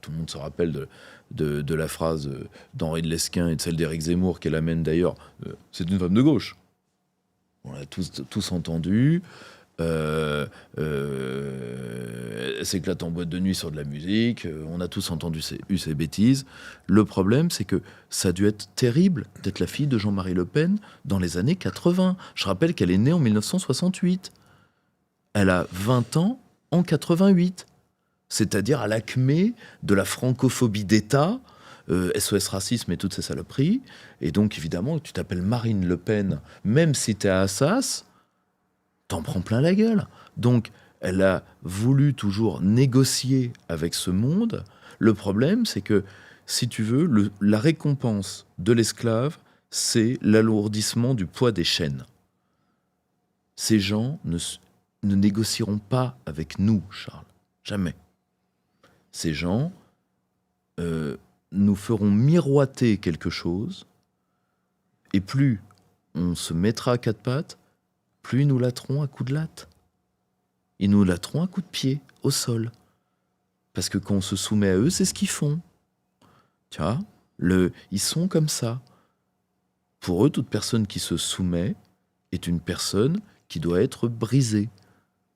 tout le monde se rappelle de la phrase d'Henri de Lesquen et de celle d'Éric Zemmour, qu'elle amène d'ailleurs, c'est une femme de gauche. On l'a tous entendu. Elle s'éclate en boîte de nuit sur de la musique. On a tous entendu ces bêtises. Le problème, c'est que ça a dû être terrible d'être la fille de Jean-Marie Le Pen dans les années 80. Je rappelle qu'elle est née en 1968. Elle a 20 ans en 88. C'est-à-dire à l'acmé de la francophobie d'État, SOS Racisme et toutes ces saloperies. Et donc, évidemment, tu t'appelles Marine Le Pen, même si t'es à Assas, t'en prends plein la gueule. Donc, elle a voulu toujours négocier avec ce monde. Le problème, c'est que, si tu veux, la récompense de l'esclave, c'est l'alourdissement du poids des chaînes. Ces gens ne négocieront pas avec nous, Charles. Jamais. Ces gens nous feront miroiter quelque chose, et plus on se mettra à quatre pattes, plus ils nous latteront à coups de latte. Ils nous latteront à coups de pied, au sol. Parce que quand on se soumet à eux, c'est ce qu'ils font. Tu vois, ils sont comme ça. Pour eux, toute personne qui se soumet est une personne qui doit être brisée.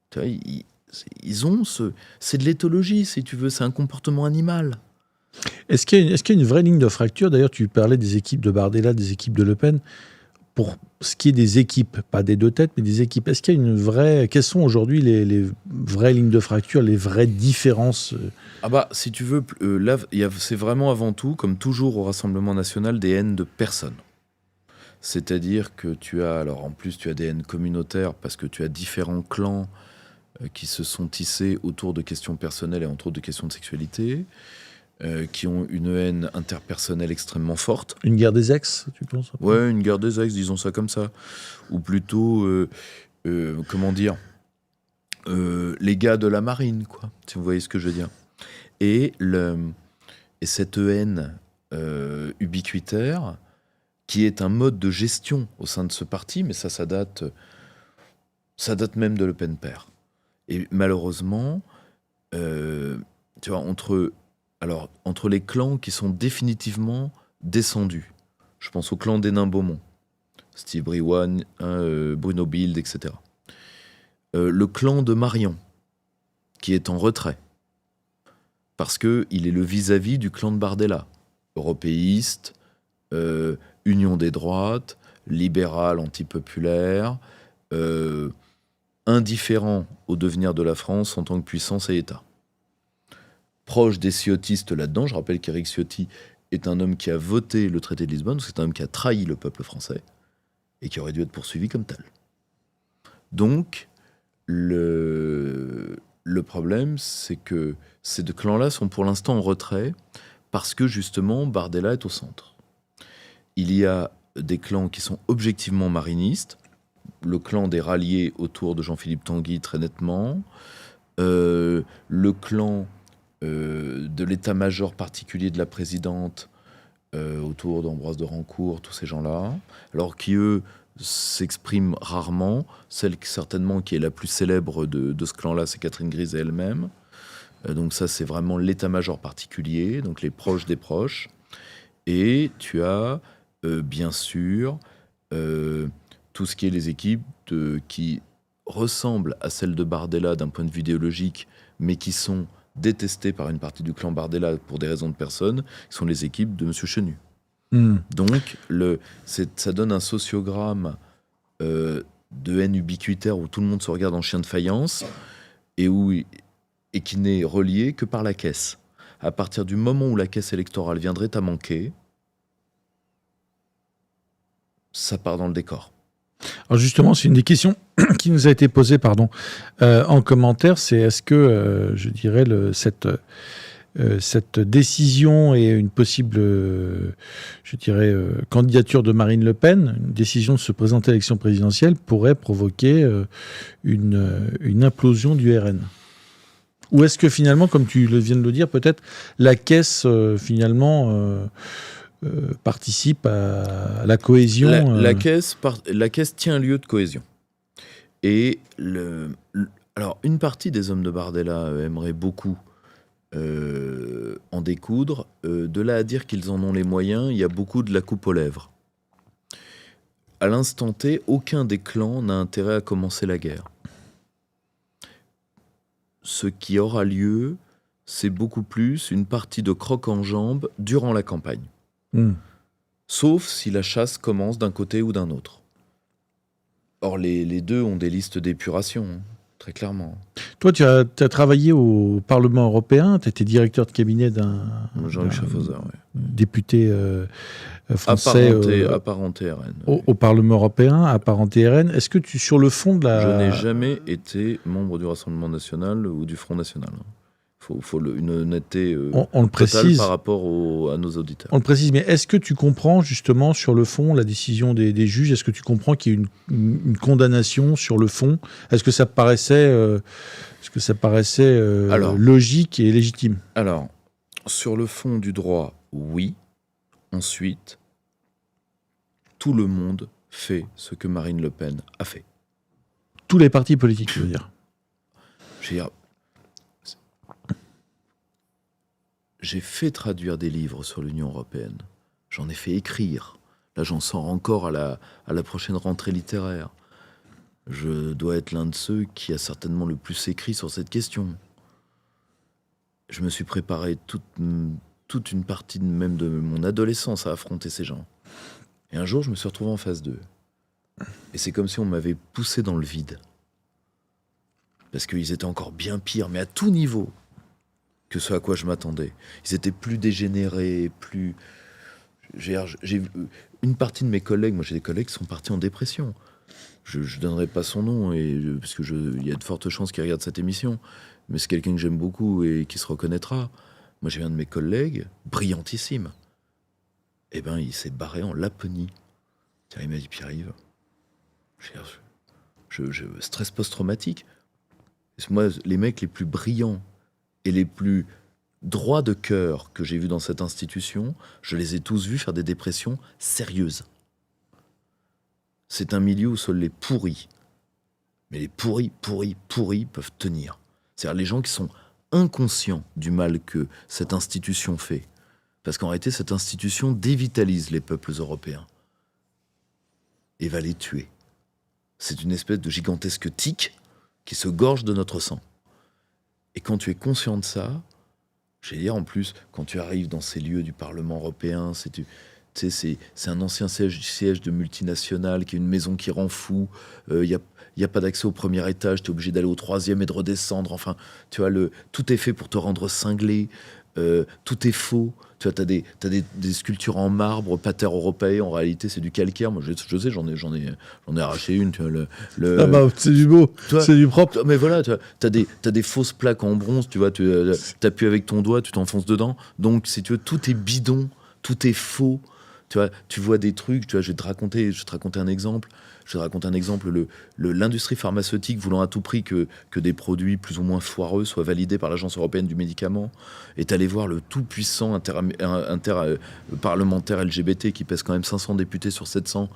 Tu vois, ils ont c'est de l'éthologie, si tu veux, c'est un comportement animal.
Est-ce qu'il y a une vraie ligne de fracture ? D'ailleurs, tu parlais des équipes de Bardella, des équipes de Le Pen. Pour ce qui est des équipes, pas des deux têtes, mais des équipes, est-ce qu'il y a une vraie... Quelles sont aujourd'hui les vraies lignes de fracture, les vraies différences ?
Si tu veux, là, c'est vraiment avant tout, comme toujours au Rassemblement national, des haines de personnes. C'est-à-dire que en plus, tu as des haines communautaires, parce que tu as différents clans qui se sont tissés autour de questions personnelles et entre autres de questions de sexualité, qui ont une haine interpersonnelle extrêmement forte.
Une guerre des ex, tu penses ?
Ouais, une guerre des ex, disons ça comme ça. Ou plutôt, comment dire, les gars de la marine, quoi, si vous voyez ce que je veux dire. Et cette haine ubiquitaire, qui est un mode de gestion au sein de ce parti, mais ça date même de Le Pen père. Et malheureusement, tu vois, entre les clans qui sont définitivement descendus, je pense au clan des Nains-Beaumont, Steve Briouan, Bruno Bild, etc. Le clan de Marion, qui est en retrait, parce qu'il est le vis-à-vis du clan de Bardella, européiste, union des droites, libéral, antipopulaire, indifférent au devenir de la France en tant que puissance et État. Proche des ciotistes là-dedans, je rappelle qu'Éric Ciotti est un homme qui a voté le traité de Lisbonne, c'est un homme qui a trahi le peuple français et qui aurait dû être poursuivi comme tel. Donc, le problème, c'est que ces deux clans-là sont pour l'instant en retrait parce que justement, Bardella est au centre. Il y a des clans qui sont objectivement marinistes, le clan des ralliés autour de Jean-Philippe Tanguy très nettement, le clan de l'état-major particulier de la présidente autour d'Ambroise de Rancourt, tous ces gens-là, alors qui, eux, s'expriment rarement. Celle certainement qui est la plus célèbre de ce clan-là, c'est Catherine Griset elle-même. Donc ça, c'est vraiment l'état-major particulier, donc les proches des proches. Et tu as, bien sûr, tout ce qui est les équipes qui ressemblent à celles de Bardella d'un point de vue idéologique, mais qui sont détestées par une partie du clan Bardella pour des raisons de personnes, sont les équipes de M. Chenu. Donc, ça donne un sociogramme de haine ubiquitaire où tout le monde se regarde en chien de faïence et qui n'est relié que par la caisse. À partir du moment où la caisse électorale viendrait à manquer, ça part dans le décor.
Alors justement, c'est une des questions qui nous a été posée en commentaire, c'est est-ce que, je dirais, cette décision et une possible, candidature de Marine Le Pen, une décision de se présenter à l'élection présidentielle, pourrait provoquer une implosion du RN? Ou est-ce que finalement, comme tu viens de le dire, peut-être la caisse participe à la cohésion?
La caisse tient un lieu de cohésion. Et alors, une partie des hommes de Bardella aimerait beaucoup en découdre. De là à dire qu'ils en ont les moyens, il y a beaucoup de la coupe aux lèvres. À l'instant T, aucun des clans n'a intérêt à commencer la guerre. Ce qui aura lieu, c'est beaucoup plus une partie de croc en jambe durant la campagne. Sauf si la chasse commence d'un côté ou d'un autre. Or, les deux ont des listes d'épuration, très clairement.
Toi, tu as travaillé au Parlement européen, tu étais directeur de cabinet d'un
Jean-Luc Schaffhauser,
député français
apparenté RN.
Au Parlement européen, apparenté RN. Est-ce que sur le fond de la...
Je n'ai jamais été membre du Rassemblement national ou du Front national. Faut une honnêteté
on le précise
par rapport à nos auditeurs.
On le précise, mais est-ce que tu comprends justement sur le fond la décision des juges? Est-ce que tu comprends qu'il y a une condamnation sur le fond? Est-ce que ça paraissait, logique et légitime?
Alors, sur le fond du droit, oui. Ensuite, tout le monde fait ce que Marine Le Pen a fait.
Tous les partis politiques, je veux dire.
J'ai fait traduire des livres sur l'Union européenne. J'en ai fait écrire. Là, j'en sors encore à la prochaine rentrée littéraire. Je dois être l'un de ceux qui a certainement le plus écrit sur cette question. Je me suis préparé toute une partie même de mon adolescence à affronter ces gens. Et un jour, je me suis retrouvé en face d'eux. Et c'est comme si on m'avait poussé dans le vide. Parce qu'ils étaient encore bien pires, mais à tout niveau, que ce à quoi je m'attendais. Ils étaient plus dégénérés, plus... J'ai une partie de mes collègues, moi j'ai des collègues qui sont partis en dépression. Je ne donnerai pas son nom, parce qu'il y a de fortes chances qu'il regarde cette émission, mais c'est quelqu'un que j'aime beaucoup et qui se reconnaîtra. Moi j'ai un de mes collègues, brillantissime. Eh ben, il s'est barré en Laponie. Tiens, il m'a dit, Pierre-Yves, je stress post-traumatique. Moi, les mecs les plus brillants et les plus droits de cœur que j'ai vus dans cette institution, je les ai tous vus faire des dépressions sérieuses. C'est un milieu où seuls les pourris, mais les pourris peuvent tenir. C'est-à-dire les gens qui sont inconscients du mal que cette institution fait. Parce qu'en réalité, cette institution dévitalise les peuples européens et va les tuer. C'est une espèce de gigantesque tique qui se gorge de notre sang. Et quand tu es conscient de ça, j'allais dire en plus, quand tu arrives dans ces lieux du Parlement européen, c'est un ancien siège de multinationales, qui est une maison qui rend fou, il n'y a pas d'accès au premier étage, tu es obligé d'aller au troisième et de redescendre, enfin, tu vois, tout est fait pour te rendre cinglé, tout est faux. Tu vois, t'as des sculptures en marbre, pater européen, en réalité c'est du calcaire. Moi je sais, j'en ai arraché une. Tu vois,
ah bah c'est du beau, c'est du propre.
Mais voilà, t'as des fausses plaques en bronze, tu vois, t'appuies avec ton doigt, tu t'enfonces dedans. Donc si tu veux, tout est bidon, tout est faux. Tu vois, tu vois des trucs, tu vois, je vais te raconter un exemple. L'industrie pharmaceutique voulant à tout prix que des produits plus ou moins foireux soient validés par l'Agence européenne du médicament, est allé voir le tout-puissant parlementaire LGBT qui pèse quand même 500 députés sur 700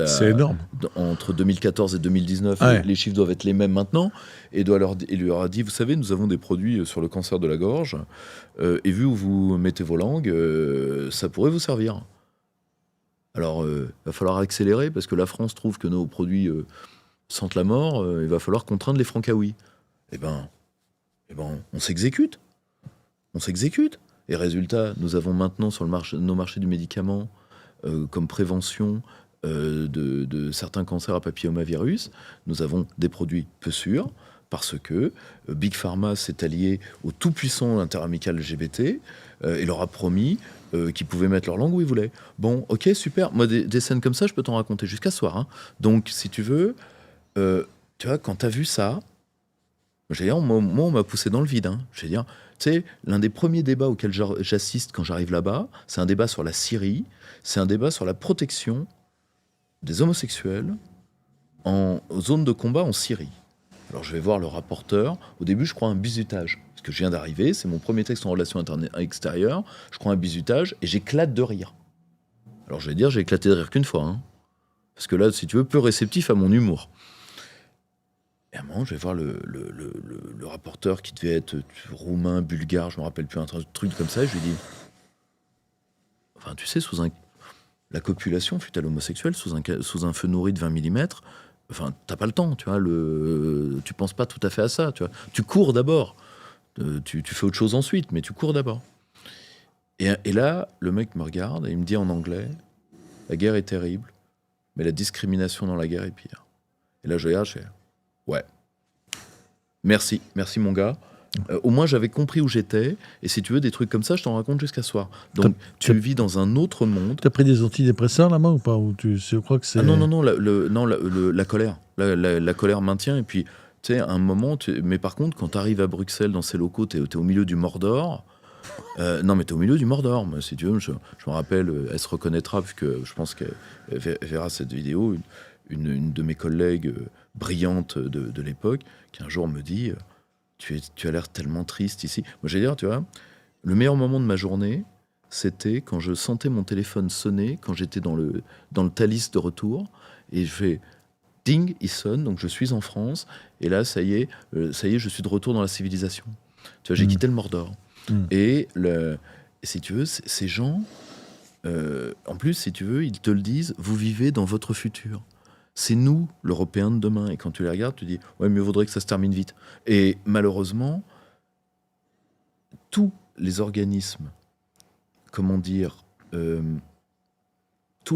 c'est énorme.
Entre 2014 et 2019,
ouais.
Les chiffres doivent être les mêmes maintenant, et il leur a dit, vous savez, nous avons des produits sur le cancer de la gorge, et vu où vous mettez vos langues, ça pourrait vous servir. Alors, va falloir accélérer parce que la France trouve que nos produits sentent la mort. Il va falloir contraindre les francs à oui. Eh ben, on s'exécute. On s'exécute. Et résultat, nous avons maintenant sur nos marchés du médicament, comme prévention de certains cancers à papillomavirus, nous avons des produits peu sûrs, parce que Big Pharma s'est allié au tout-puissant interamical LGBT et leur a promis qu'ils pouvaient mettre leur langue où ils voulaient. Bon, ok, super. Moi, des scènes comme ça, je peux t'en raconter jusqu'à ce soir. Hein. Donc, si tu veux, tu vois, quand t'as vu ça, moi, on m'a poussé dans le vide. Hein. Tu sais, l'un des premiers débats auxquels j'assiste quand j'arrive là-bas, c'est un débat sur la Syrie, c'est un débat sur la protection des homosexuels en zone de combat en Syrie. Alors je vais voir le rapporteur. Au début, je crois un bizutage. Parce que je viens d'arriver, c'est mon premier texte en relations extérieures. Je crois un bizutage et j'éclate de rire. Alors je vais dire, j'ai éclaté de rire qu'une fois. Hein. Parce que là, si tu veux, peu réceptif à mon humour. Et à un moment, je vais voir le rapporteur qui devait être roumain, bulgare, je me rappelle plus, un truc comme ça. Et je lui dis, enfin, tu sais, la copulation fut-elle homosexuelle sous un feu nourri de 20 mm. Enfin, t'as pas le temps, tu vois. Tu penses pas tout à fait à ça, tu vois. Tu cours d'abord. Tu fais autre chose ensuite, mais tu cours d'abord. Et là, le mec me regarde et il me dit en anglais, la guerre est terrible, mais la discrimination dans la guerre est pire. Et là, je regarde, je fais, ouais. Merci mon gars. Au moins, j'avais compris où j'étais. Et si tu veux, des trucs comme ça, je t'en raconte jusqu'à ce soir. Donc, tu vis dans un autre monde.
T'as pris des antidépresseurs là-bas ou pas? Je crois que c'est...
Ah non, la colère. La colère maintient. Et puis, tu sais, à un moment... Mais par contre, quand t'arrives à Bruxelles, dans ces locaux, t'es au milieu du Mordor. Non, mais t'es au milieu du Mordor. Mais si tu veux, je me rappelle, elle se reconnaîtra, puisque je pense qu'elle verra cette vidéo, une de mes collègues brillantes de l'époque, qui un jour me dit... Tu as l'air tellement triste ici. Moi, j'allais dire, tu vois, le meilleur moment de ma journée, c'était quand je sentais mon téléphone sonner, quand j'étais dans le Thalys de retour, et je fais ding, il sonne, donc je suis en France, et là, ça y est, je suis de retour dans la civilisation. Tu vois, j'ai quitté le Mordor. Et si tu veux, ces gens, en plus, si tu veux, ils te le disent, vous vivez dans votre futur. C'est nous, l'Européen de demain. Et quand tu les regardes, tu dis « Ouais, mieux vaudrait que ça se termine vite. » Et malheureusement, tous les organismes, tous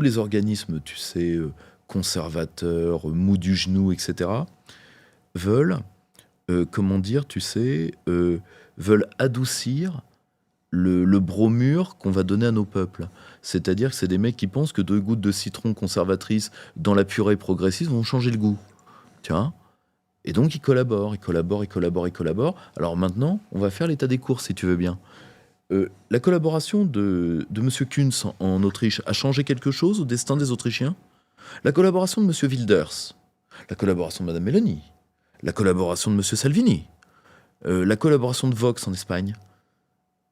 les organismes, tu sais, conservateurs, mous du genou, etc., veulent, veulent adoucir le bromure qu'on va donner à nos peuples. C'est-à-dire que c'est des mecs qui pensent que 2 gouttes de citron conservatrice dans la purée progressiste vont changer le goût. Tu vois ? Et donc ils collaborent. Alors maintenant, on va faire l'état des courses, si tu veux bien. La collaboration de M. Kunz en Autriche a changé quelque chose au destin des Autrichiens ? La collaboration de M. Wilders, la collaboration de Mme Meloni, la collaboration de M. Salvini, la collaboration de Vox en Espagne.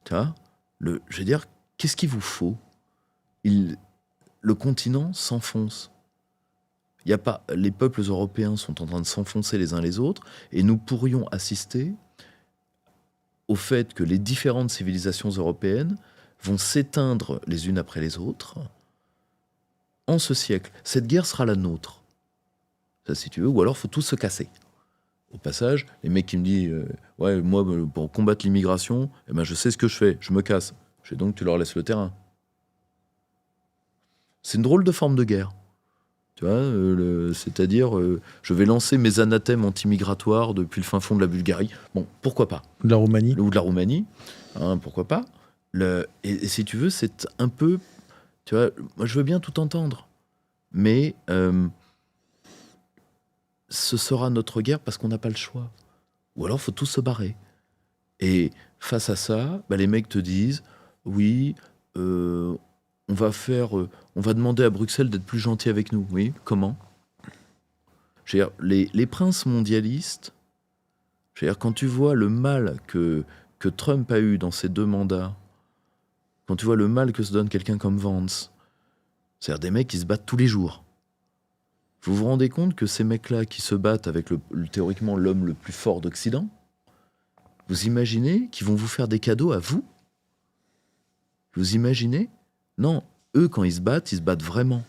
Tu vois ? Je veux dire, qu'est-ce qu'il vous faut ? Le continent s'enfonce. Les peuples européens sont en train de s'enfoncer les uns les autres, et nous pourrions assister au fait que les différentes civilisations européennes vont s'éteindre les unes après les autres en ce siècle. Cette guerre sera la nôtre, ça si tu veux, ou alors faut tous se casser. Au passage, les mecs qui me disent ouais, moi pour combattre l'immigration, eh ben, je sais ce que je fais, je me casse. Je fais donc tu leur laisses le terrain. C'est une drôle de forme de guerre. Tu vois, c'est-à-dire, je vais lancer mes anathèmes anti-migratoires depuis le fin fond de la Bulgarie. Bon, pourquoi pas ?
De la Roumanie.
Ou de la Roumanie, hein, pourquoi pas ? Et si tu veux, c'est un peu... Tu vois, moi je veux bien tout entendre, mais ce sera notre guerre parce qu'on n'a pas le choix. Ou alors, il faut tous se barrer. Et face à ça, les mecs te disent, oui... on va demander à Bruxelles d'être plus gentil avec nous. Oui, comment ? Je veux dire, les princes mondialistes, je veux dire, quand tu vois le mal que Trump a eu dans ses 2 mandats, quand tu vois le mal que se donne quelqu'un comme Vance, c'est-à-dire des mecs qui se battent tous les jours. Vous vous rendez compte que ces mecs-là qui se battent avec théoriquement l'homme le plus fort d'Occident, vous imaginez qu'ils vont vous faire des cadeaux à vous ? Vous imaginez ? Non, eux, quand ils se battent vraiment.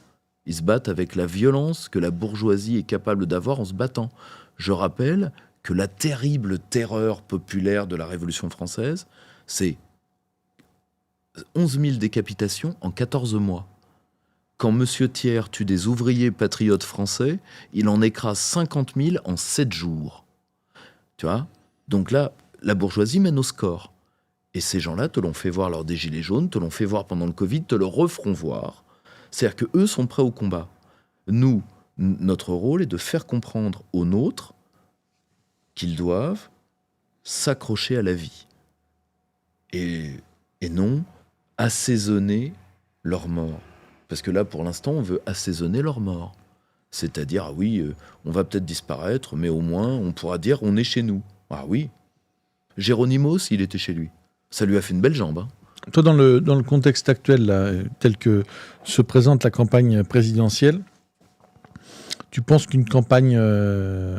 Ils se battent avec la violence que la bourgeoisie est capable d'avoir en se battant. Je rappelle que la terrible terreur populaire de la Révolution française, c'est 11 000 décapitations en 14 mois. Quand M. Thiers tue des ouvriers patriotes français, il en écrase 50 000 en 7 jours. Tu vois ? Donc là, la bourgeoisie mène au score. Et ces gens-là te l'ont fait voir lors des Gilets jaunes, te l'ont fait voir pendant le Covid, te le referont voir. C'est-à-dire qu'eux sont prêts au combat. Nous, notre rôle est de faire comprendre aux nôtres qu'ils doivent s'accrocher à la vie. Et non assaisonner leur mort. Parce que là, pour l'instant, on veut assaisonner leur mort. C'est-à-dire, ah oui, on va peut-être disparaître, mais au moins, on pourra dire, on est chez nous. Ah oui. Géronimos, il était chez lui. Ça lui a fait une belle jambe. Hein.
Toi, dans le contexte actuel, là, tel que se présente la campagne présidentielle, tu penses qu'une campagne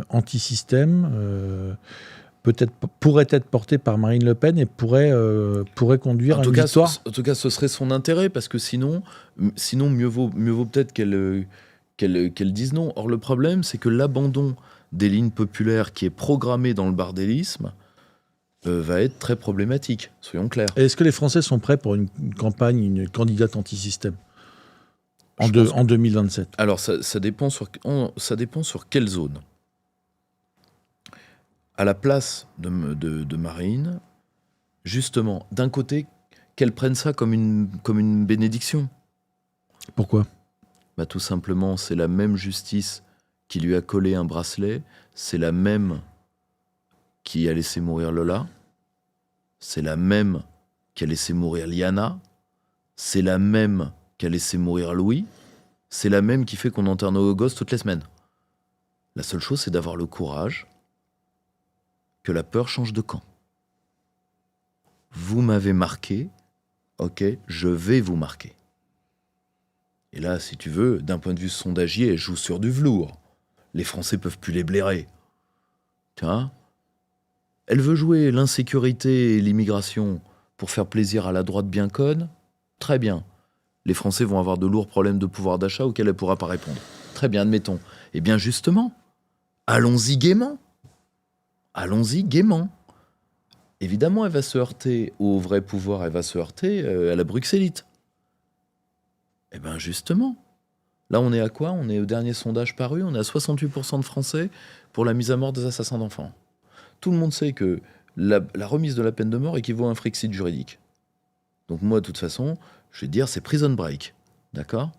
anti-système pourrait être portée par Marine Le Pen et pourrait conduire à une victoire ?
En tout cas, ce serait son intérêt, parce que sinon mieux vaut peut-être qu'elle dise non. Or, le problème, c'est que l'abandon des lignes populaires qui est programmé dans le bardélisme va être très problématique, soyons clairs.
Et est-ce que les Français sont prêts pour une campagne, une candidate anti-système en 2027 ?
Alors, ça dépend sur quelle zone. À la place de Marine, justement, d'un côté, qu'elle prenne ça comme une bénédiction.
Pourquoi ?
Bah, tout simplement, c'est la même justice qui lui a collé un bracelet, c'est la même qui a laissé mourir Lola, c'est la même qui a laissé mourir Liana, c'est la même qui a laissé mourir Louis, c'est la même qui fait qu'on enterre nos gosses toutes les semaines. La seule chose, c'est d'avoir le courage que la peur change de camp. Vous m'avez marqué, ok, je vais vous marquer. Et là, si tu veux, d'un point de vue sondagier, elle joue sur du velours. Les Français peuvent plus les blairer. Tu vois ? Elle veut jouer l'insécurité et l'immigration pour faire plaisir à la droite bien conne. Très bien. Les Français vont avoir de lourds problèmes de pouvoir d'achat auxquels elle ne pourra pas répondre. Très bien, admettons. Eh bien, justement, allons-y gaiement. Allons-y gaiement. Évidemment, elle va se heurter au vrai pouvoir, elle va se heurter à la bruxellite. Eh bien, justement. Là, on est à quoi ? On est au dernier sondage paru, on est à 68% de Français pour la mise à mort des assassins d'enfants. Tout le monde sait que la remise de la peine de mort équivaut à un frixit juridique. Donc moi, de toute façon, je vais dire, c'est prison break. D'accord ?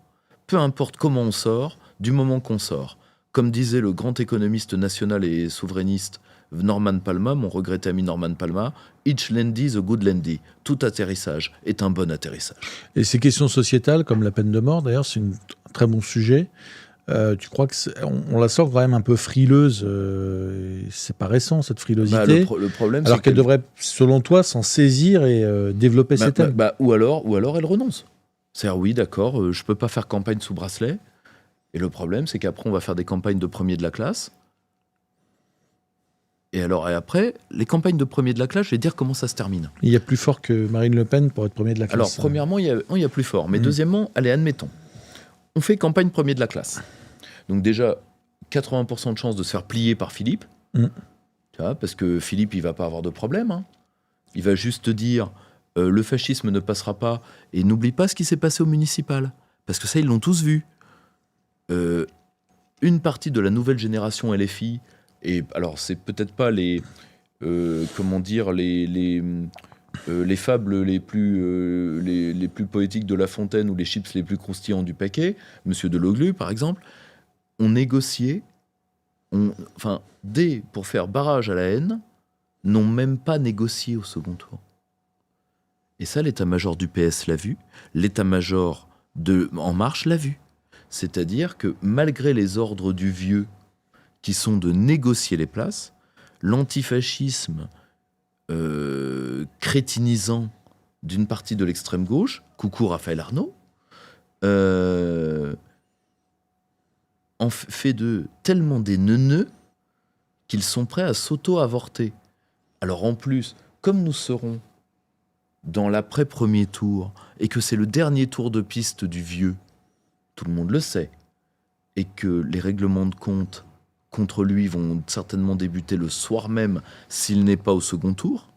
Peu importe comment on sort, du moment qu'on sort. Comme disait le grand économiste national et souverainiste Norman Palma, mon regretté ami Norman Palma, « Each landy is a good landy ». Tout atterrissage est un bon atterrissage.
Et ces questions sociétales, comme la peine de mort, d'ailleurs, c'est un très bon sujet. Tu crois qu'on la sent quand même un peu frileuse, c'est pas récent cette frilosité,
le problème,
alors qu'elle devrait, selon toi, s'en saisir et développer ses thèmes.
Ou alors elle renonce. C'est-à-dire, oui, d'accord, je peux pas faire campagne sous bracelet, et le problème, c'est qu'après, on va faire des campagnes de premier de la classe, et après, les campagnes de premier de la classe, je vais dire comment ça se termine.
Il y a plus fort que Marine Le Pen pour être premier de la classe.
Alors, premièrement, il y a plus fort, mais deuxièmement, allez, admettons. On fait campagne premier de la classe. Donc déjà, 80% de chances de se faire plier par Philippe. Tu vois, parce que Philippe, il va pas avoir de problème. Hein. Il va juste te dire, le fascisme ne passera pas. Et n'oublie pas ce qui s'est passé au municipal. Parce que ça, ils l'ont tous vu. Une partie de la nouvelle génération LFI, et alors c'est peut-être pas les fables les plus poétiques de La Fontaine ou les chips les plus croustillants du paquet, Monsieur Deloglu par exemple, ont négocié, pour faire barrage à la haine, n'ont même pas négocié au second tour. Et ça, l'état-major du PS l'a vu, l'état-major de En Marche l'a vu. C'est-à-dire que malgré les ordres du vieux, qui sont de négocier les places, l'antifascisme crétinisant d'une partie de l'extrême gauche, coucou Raphaël Arnaud, en fait de tellement des neuneux qu'ils sont prêts à s'auto-avorter. Alors en plus, comme nous serons dans l'après-premier tour et que c'est le dernier tour de piste du vieux, tout le monde le sait, et que les règlements de compte contre lui vont certainement débuter le soir même s'il n'est pas au second tour,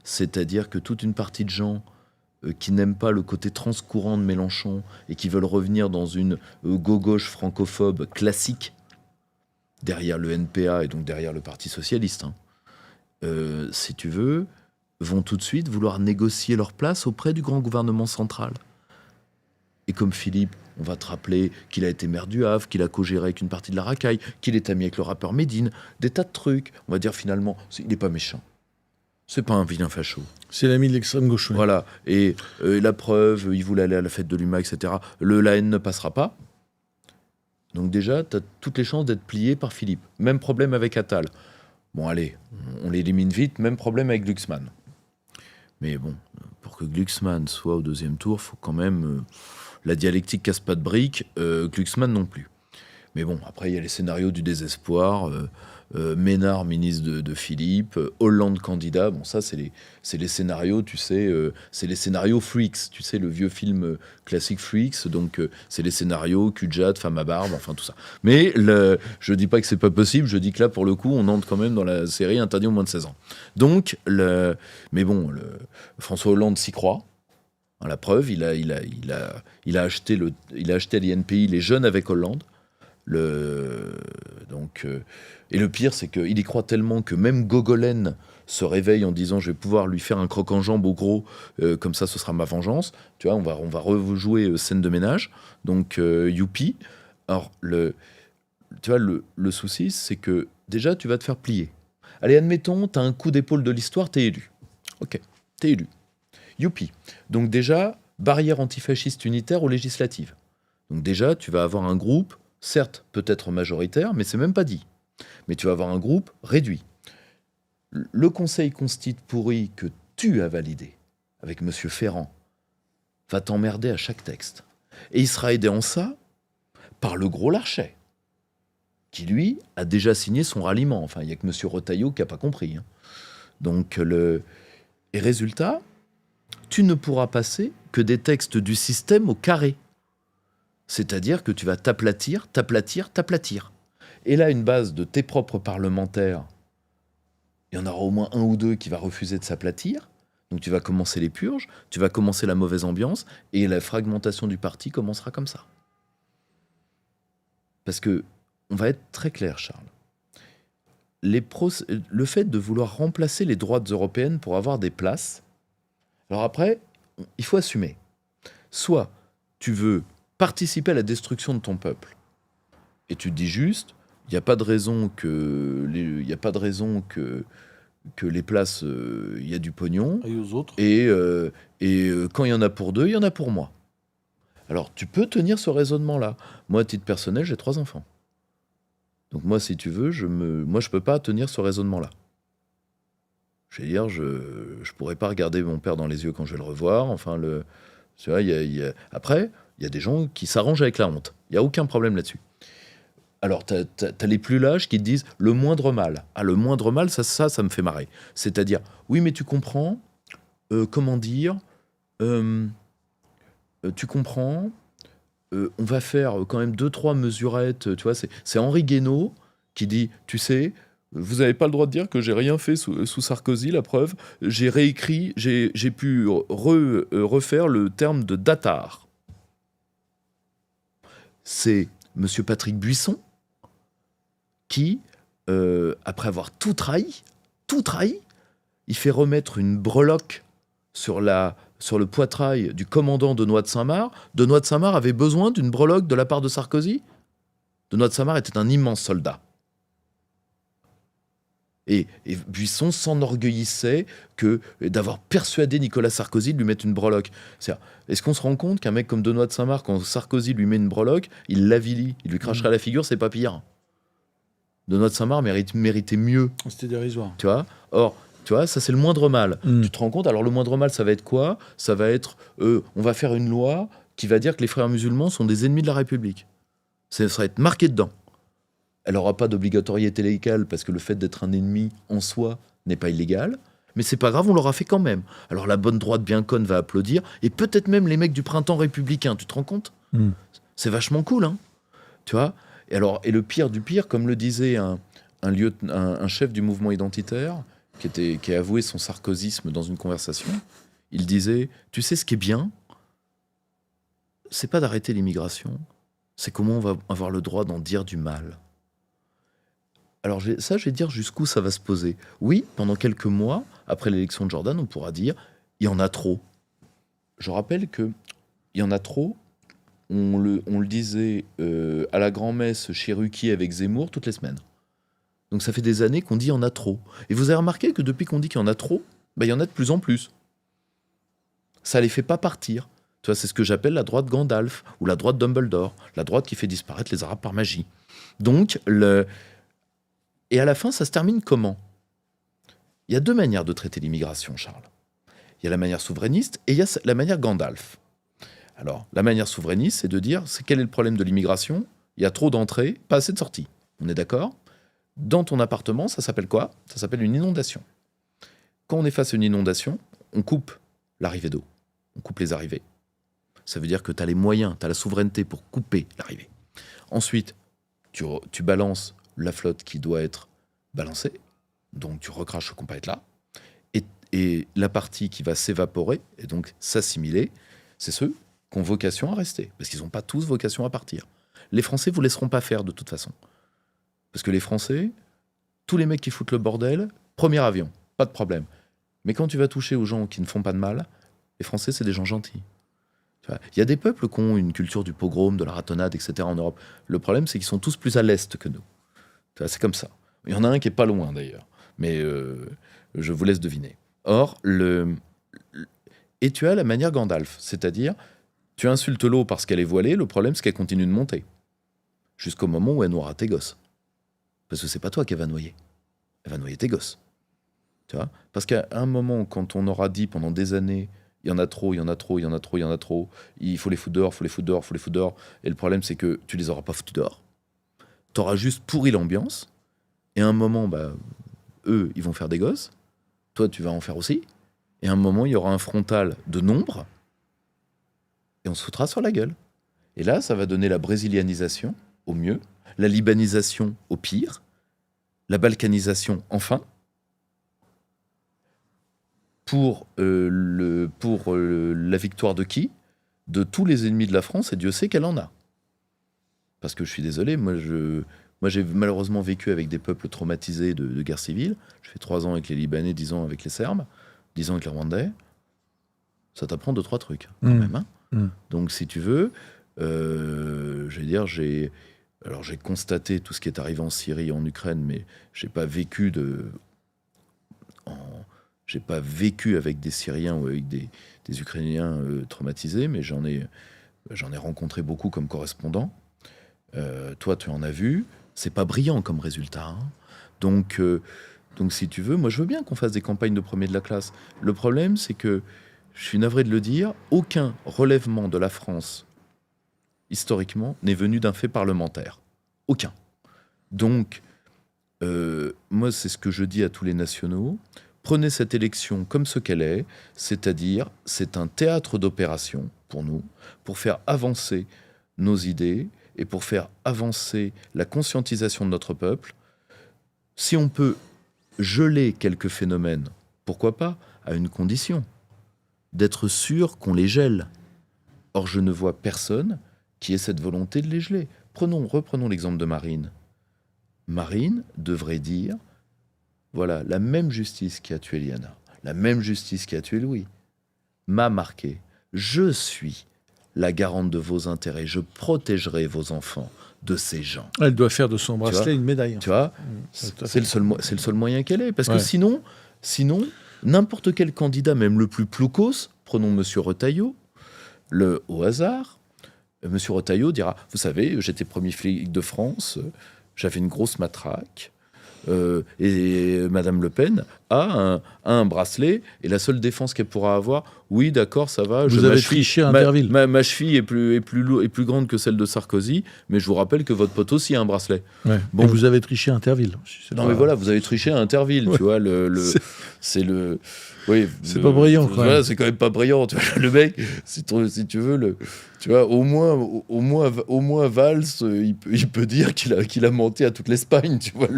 c'est-à-dire que toute une partie de gens qui n'aiment pas le côté transcourant de Mélenchon et qui veulent revenir dans une gauche francophobe classique, derrière le NPA et donc derrière le Parti Socialiste, si tu veux, vont tout de suite vouloir négocier leur place auprès du grand gouvernement central. Et comme Philippe, on va te rappeler qu'il a été maire du Havre, qu'il a co-géré avec une partie de la racaille, qu'il est ami avec le rappeur Médine, des tas de trucs. On va dire finalement, il n'est pas méchant. C'est pas un vilain facho.
C'est l'ami de l'extrême gauche. Oui.
Voilà. Et la preuve, il voulait aller à la fête de l'UMA, etc. La haine ne passera pas. Donc déjà, tu as toutes les chances d'être plié par Philippe. Même problème avec Attal. Bon, allez, on l'élimine vite. Même problème avec Glucksmann. Mais bon, pour que Glucksmann soit au deuxième tour, il faut quand même... la dialectique casse pas de briques, Glucksmann non plus. Mais bon, après, il y a les scénarios du désespoir. Ménard, ministre de Philippe, Hollande, candidat. Bon, ça, c'est les scénarios, tu sais, c'est les scénarios Freaks, tu sais, le vieux film classique Freaks. Donc, c'est les scénarios Cujat, Femme à barbe, enfin tout ça. Mais je dis pas que c'est pas possible, je dis que là, pour le coup, on entre quand même dans la série interdit aux moins de 16 ans. Donc, mais bon, François Hollande s'y croit. La preuve, il a acheté à l'INPI les jeunes avec Hollande. Et le pire, c'est qu'il y croit tellement que même Gogolène se réveille en disant « je vais pouvoir lui faire un croc en jambe au gros, comme ça ce sera ma vengeance ». Tu vois, on va rejouer scène de ménage, donc youpi. Alors, tu vois, le souci, c'est que déjà, tu vas te faire plier. Allez, admettons, tu as un coup d'épaule de l'histoire, t'es élu. Ok, t'es élu. Youpi. Donc déjà, barrière antifasciste unitaire aux législatives. Donc déjà, tu vas avoir un groupe, certes peut-être majoritaire, mais c'est même pas dit. Mais tu vas avoir un groupe réduit. Le conseil constit pourri que tu as validé avec M. Ferrand va t'emmerder à chaque texte. Et il sera aidé en ça par le gros Larchet, qui lui a déjà signé son ralliement. Enfin, il n'y a que M. Retailleau qui n'a pas compris. Donc, et résultat, tu ne pourras passer que des textes du système au carré. C'est-à-dire que tu vas t'aplatir. Et là, une base de tes propres parlementaires, il y en aura au moins un ou deux qui va refuser de s'aplatir. Donc tu vas commencer les purges, tu vas commencer la mauvaise ambiance, et la fragmentation du parti commencera comme ça. Parce que, on va être très clair, Charles. Le fait de vouloir remplacer les droites européennes pour avoir des places, alors après, il faut assumer. Soit tu veux participer à la destruction de ton peuple, et tu te dis juste, il n'y a pas de raison que les places, il y a du pognon,
et aux autres.
Et quand il y en a pour deux, il y en a pour moi. Alors, tu peux tenir ce raisonnement-là. Moi, à titre personnel, j'ai 3 enfants. Donc moi, si tu veux, je peux pas tenir ce raisonnement-là. Je veux dire, je pourrais pas regarder mon père dans les yeux quand je vais le revoir. Enfin, tu vois, après, il y a des gens qui s'arrangent avec la honte. Il y a aucun problème là-dessus. Alors, t'as les plus lâches qui te disent le moindre mal. Ah, le moindre mal, ça me fait marrer. C'est-à-dire, oui, mais tu comprends, comment dire, tu comprends, on va faire quand même 2-3 mesurettes, tu vois, c'est Henri Guénaud qui dit, tu sais, vous n'avez pas le droit de dire que j'ai rien fait sous Sarkozy, la preuve, j'ai réécrit, j'ai pu refaire le terme de datar. C'est Monsieur Patrick Buisson qui, après avoir tout trahi, il fait remettre une breloque sur le poitrail du commandant Denoy de Saint-Marc. Denoy de Saint-Marc avait besoin d'une breloque de la part de Sarkozy. Denoy de Saint-Marc était un immense soldat. Et Buisson s'enorgueillissait d'avoir persuadé Nicolas Sarkozy de lui mettre une breloque. Est-ce qu'on se rend compte qu'un mec comme Denoy de Saint-Marc, quand Sarkozy lui met une breloque, il l'avilit, il lui crachera à la figure, c'est pas pire. Denoy de Saint-Marc méritait mieux.
C'était dérisoire.
Tu vois ? Or, tu vois, ça c'est le moindre mal. Tu te rends compte ? Alors le moindre mal, ça va être quoi ? Ça va être, on va faire une loi qui va dire que les frères musulmans sont des ennemis de la République. Ça va être marqué dedans. Elle n'aura pas d'obligatoriété légale parce que le fait d'être un ennemi en soi n'est pas illégal.
Mais c'est pas grave, on l'aura fait quand même. Alors la bonne droite bien conne va applaudir, et peut-être même les mecs du printemps républicain, tu te rends compte ? C'est vachement cool, hein ? Tu vois ? Et le pire du pire, comme le disait un chef du mouvement identitaire, qui a avoué son sarkozysme dans une conversation, il disait, tu sais ce qui est bien ? C'est pas d'arrêter l'immigration, c'est comment on va avoir le droit d'en dire du mal. Alors je vais dire jusqu'où ça va se poser. Oui, pendant quelques mois, après l'élection de Jordan, on pourra dire, il y en a trop. Je rappelle que il y en a trop, on le disait à la grand-messe chez Ruquier avec Zemmour toutes les semaines. Donc ça fait des années qu'on dit il y en a trop. Et vous avez remarqué que depuis qu'on dit qu'il y en a trop, il y en a de plus en plus. Ça les fait pas partir. Tu vois, c'est ce que j'appelle la droite Gandalf ou la droite Dumbledore, la droite qui fait disparaître les Arabes par magie. Donc, et à la fin, ça se termine comment ? Il y a deux manières de traiter l'immigration, Charles. Il y a la manière souverainiste et il y a la manière Gandalf. Alors, la manière souverainiste, c'est de dire, quel est le problème de l'immigration ? Il y a trop d'entrées, pas assez de sorties. On est d'accord ? Dans ton appartement, ça s'appelle quoi ? Ça s'appelle une inondation. Quand on est face à une inondation, on coupe l'arrivée d'eau. On coupe les arrivées. Ça veut dire que tu as les moyens, tu as la souveraineté pour couper l'arrivée. Ensuite, tu balances la flotte qui doit être balancée. Donc, tu recraches ce qu'on peut être là. Et la partie qui va s'évaporer et donc s'assimiler, c'est ceux qui ont vocation à rester. Parce qu'ils n'ont pas tous vocation à partir. Les Français ne vous laisseront pas faire de toute façon. Parce que les Français, tous les mecs qui foutent le bordel, premier avion, pas de problème. Mais quand tu vas toucher aux gens qui ne font pas de mal, les Français, c'est des gens gentils. Il y a des peuples qui ont une culture du pogrom, de la ratonnade, etc. en Europe. Le problème, c'est qu'ils sont tous plus à l'est que nous. C'est comme ça. Il y en a un qui est pas loin, d'ailleurs. Mais je vous laisse deviner. Or, et tu as la manière Gandalf. C'est-à-dire, tu insultes l'eau parce qu'elle est voilée. Le problème, c'est qu'elle continue de monter. Jusqu'au moment où elle noiera tes gosses. Parce que c'est pas toi qui va noyer. Elle va noyer tes gosses. Tu vois ? Parce qu'à un moment, quand on aura dit pendant des années... Il y en a trop, il y en a trop, il y en a trop, il y en a trop. Il faut les foutre dehors, faut les foutre dehors, faut les foutre dehors. Et le problème, c'est que tu les auras pas foutus dehors. Tu auras juste pourri l'ambiance. Et à un moment, eux, ils vont faire des gosses. Toi, tu vas en faire aussi. Et à un moment, il y aura un frontal de nombre. Et on se foutra sur la gueule. Et là, ça va donner la brésilianisation au mieux, la libanisation au pire, la balkanisation enfin. Pour la victoire de qui ? De tous les ennemis de la France, et Dieu sait qu'elle en a. Parce que je suis désolé, moi j'ai malheureusement vécu avec des peuples traumatisés de guerre civile. Je fais 3 ans avec les Libanais, 10 ans avec les Serbes, 10 ans avec les Rwandais. Ça t'apprend 2-3 trucs, quand même. Hein. Donc si tu veux, je veux dire, j'ai constaté tout ce qui est arrivé en Syrie et en Ukraine, mais j'ai pas vécu j'ai pas vécu avec des Syriens ou avec des Ukrainiens traumatisés, mais j'en ai rencontré beaucoup comme correspondant. Toi, tu en as vu. C'est pas brillant comme résultat. Hein. Donc, si tu veux, moi, je veux bien qu'on fasse des campagnes de premier de la classe. Le problème, c'est que, je suis navré de le dire, aucun relèvement de la France, historiquement, n'est venu d'un fait parlementaire. Aucun. Donc, moi, c'est ce que je dis à tous les nationaux. Prenez cette élection comme ce qu'elle est, c'est-à-dire c'est un théâtre d'opération pour nous, pour faire avancer nos idées et pour faire avancer la conscientisation de notre peuple. Si on peut geler quelques phénomènes, pourquoi pas, à une condition, d'être sûr qu'on les gèle. Or, je ne vois personne qui ait cette volonté de les geler. Reprenons l'exemple de Marine. Marine devrait dire... Voilà, la même justice qui a tué Liana, la même justice qui a tué Louis, m'a marqué. Je suis la garante de vos intérêts. Je protégerai vos enfants de ces gens.
Elle doit faire de son bracelet une médaille.
Tu vois, c'est le seul moyen qu'elle ait. Parce que sinon, n'importe quel candidat, même le plus ploucos, prenons M. Retailleau, au hasard, M. Retailleau dira, vous savez, j'étais premier flic de France, j'avais une grosse matraque, et Madame Le Pen a un bracelet, et la seule défense qu'elle pourra avoir, oui, d'accord, ça va.
Vous avez triché à Interville.
Ma cheville est plus grande que celle de Sarkozy, mais je vous rappelle que votre pote aussi a un bracelet.
Ouais.
Bon.
Et vous avez triché à Interville.
Non, mais voilà, vous avez triché à Interville, tu vois. C'est le. Oui,
c'est pas brillant, quoi.
Voilà, c'est quand même pas brillant. Tu vois, le mec, si tu veux, tu vois, au moins Valls, il peut dire qu'il a menti à toute l'Espagne. Tu vois,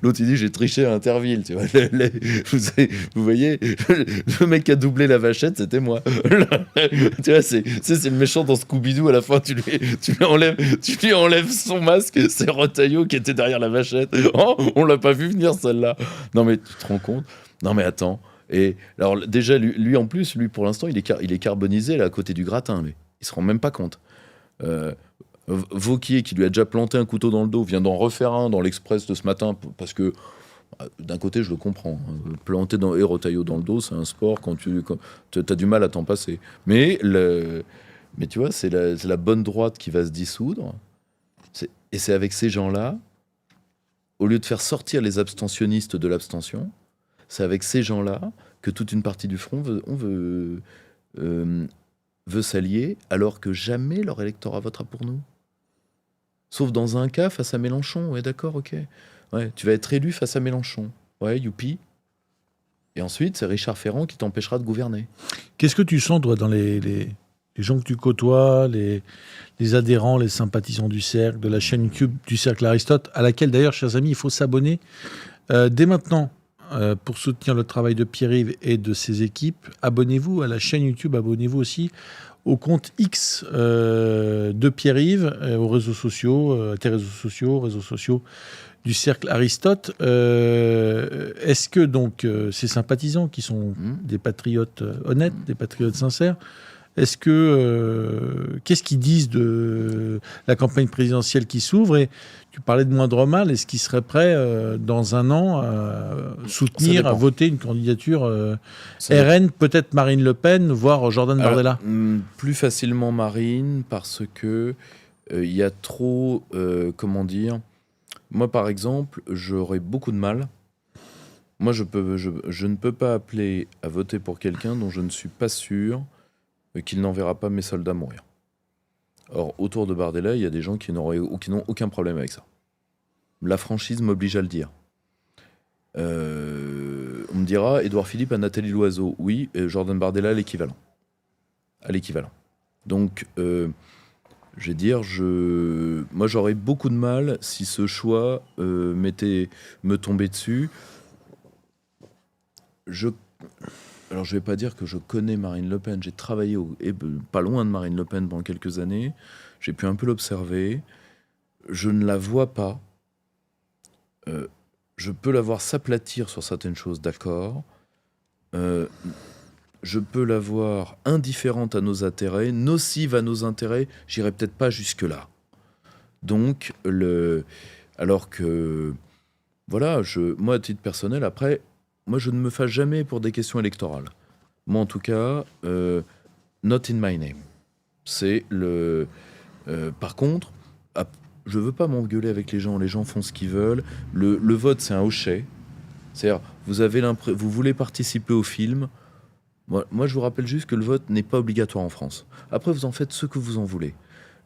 l'autre il dit j'ai triché à Interville. Tu vois, vous voyez, le mec qui a doublé la vachette, c'était moi. Tu vois, c'est le méchant dans Scooby-Doo. À la fin, tu lui enlèves son masque. C'est Retailleau qui était derrière la vachette. Oh, on l'a pas vu venir celle-là. Non mais tu te rends compte? Non mais attends. Et alors déjà lui en plus, lui pour l'instant il est carbonisé là à côté du gratin, mais il se rend même pas compte. Vauquier qui lui a déjà planté un couteau dans le dos vient d'en refaire un dans l'Express de ce matin parce que d'un côté je le comprends, planter Retailleau dans le dos c'est un sport quand tu as du mal à t'en passer. Mais tu vois c'est la bonne droite qui va se dissoudre. Et c'est avec ces gens-là, au lieu de faire sortir les abstentionnistes de l'abstention, c'est avec ces gens-là que toute une partie du front veut s'allier, alors que jamais leur électorat votera pour nous. Sauf dans un cas, face à Mélenchon. Ouais, d'accord, ok. Ouais, tu vas être élu face à Mélenchon. Ouais, youpi. Et ensuite, c'est Richard Ferrand qui t'empêchera de gouverner.
Qu'est-ce que tu sens, toi, dans les gens que tu côtoies, les adhérents, les sympathisants du Cercle, de la chaîne YouTube du Cercle Aristote, à laquelle, d'ailleurs, chers amis, il faut s'abonner dès maintenant. Pour soutenir le travail de Pierre-Yves et de ses équipes, abonnez-vous à la chaîne YouTube, abonnez-vous aussi au compte X de Pierre-Yves, aux réseaux sociaux, réseaux sociaux du Cercle Aristote. Est-ce que donc ces sympathisants, qui sont des patriotes honnêtes, des patriotes sincères, est-ce que qu'est-ce qu'ils disent de la campagne présidentielle qui s'ouvre? Et tu parlais de moindre mal. Est-ce qu'ils seraient prêts dans un an à soutenir, à voter une candidature RN, peut-être Marine Le Pen, voire Jordan Bardella?
Plus facilement Marine, parce que il y a trop, comment dire. Moi, par exemple, j'aurais beaucoup de mal. Moi, je ne peux pas appeler à voter pour quelqu'un dont je ne suis pas sûr qu'il n'enverra pas mes soldats mourir. Or, autour de Bardella, il y a des gens qui n'ont aucun problème avec ça. La franchise m'oblige à le dire. On me dira, Édouard Philippe à Nathalie Loiseau. Oui, Jordan Bardella à l'équivalent. Donc, je vais dire, moi j'aurais beaucoup de mal si ce choix me tombait dessus. Alors, je ne vais pas dire que je connais Marine Le Pen. J'ai travaillé pas loin de Marine Le Pen pendant quelques années. J'ai pu un peu l'observer. Je ne la vois pas. Je peux la voir s'aplatir sur certaines choses, d'accord. Je peux la voir indifférente à nos intérêts, nocive à nos intérêts. J'irai peut-être pas jusque-là. Donc, alors que... Voilà, moi, à titre personnel, après... Moi, je ne me fâche jamais pour des questions électorales. Moi, en tout cas, not in my name. C'est le... par contre, je ne veux pas m'engueuler avec les gens. Les gens font ce qu'ils veulent. Le vote, c'est un hochet. C'est-à-dire, vous voulez participer au film. Moi, je vous rappelle juste que le vote n'est pas obligatoire en France. Après, vous en faites ce que vous en voulez.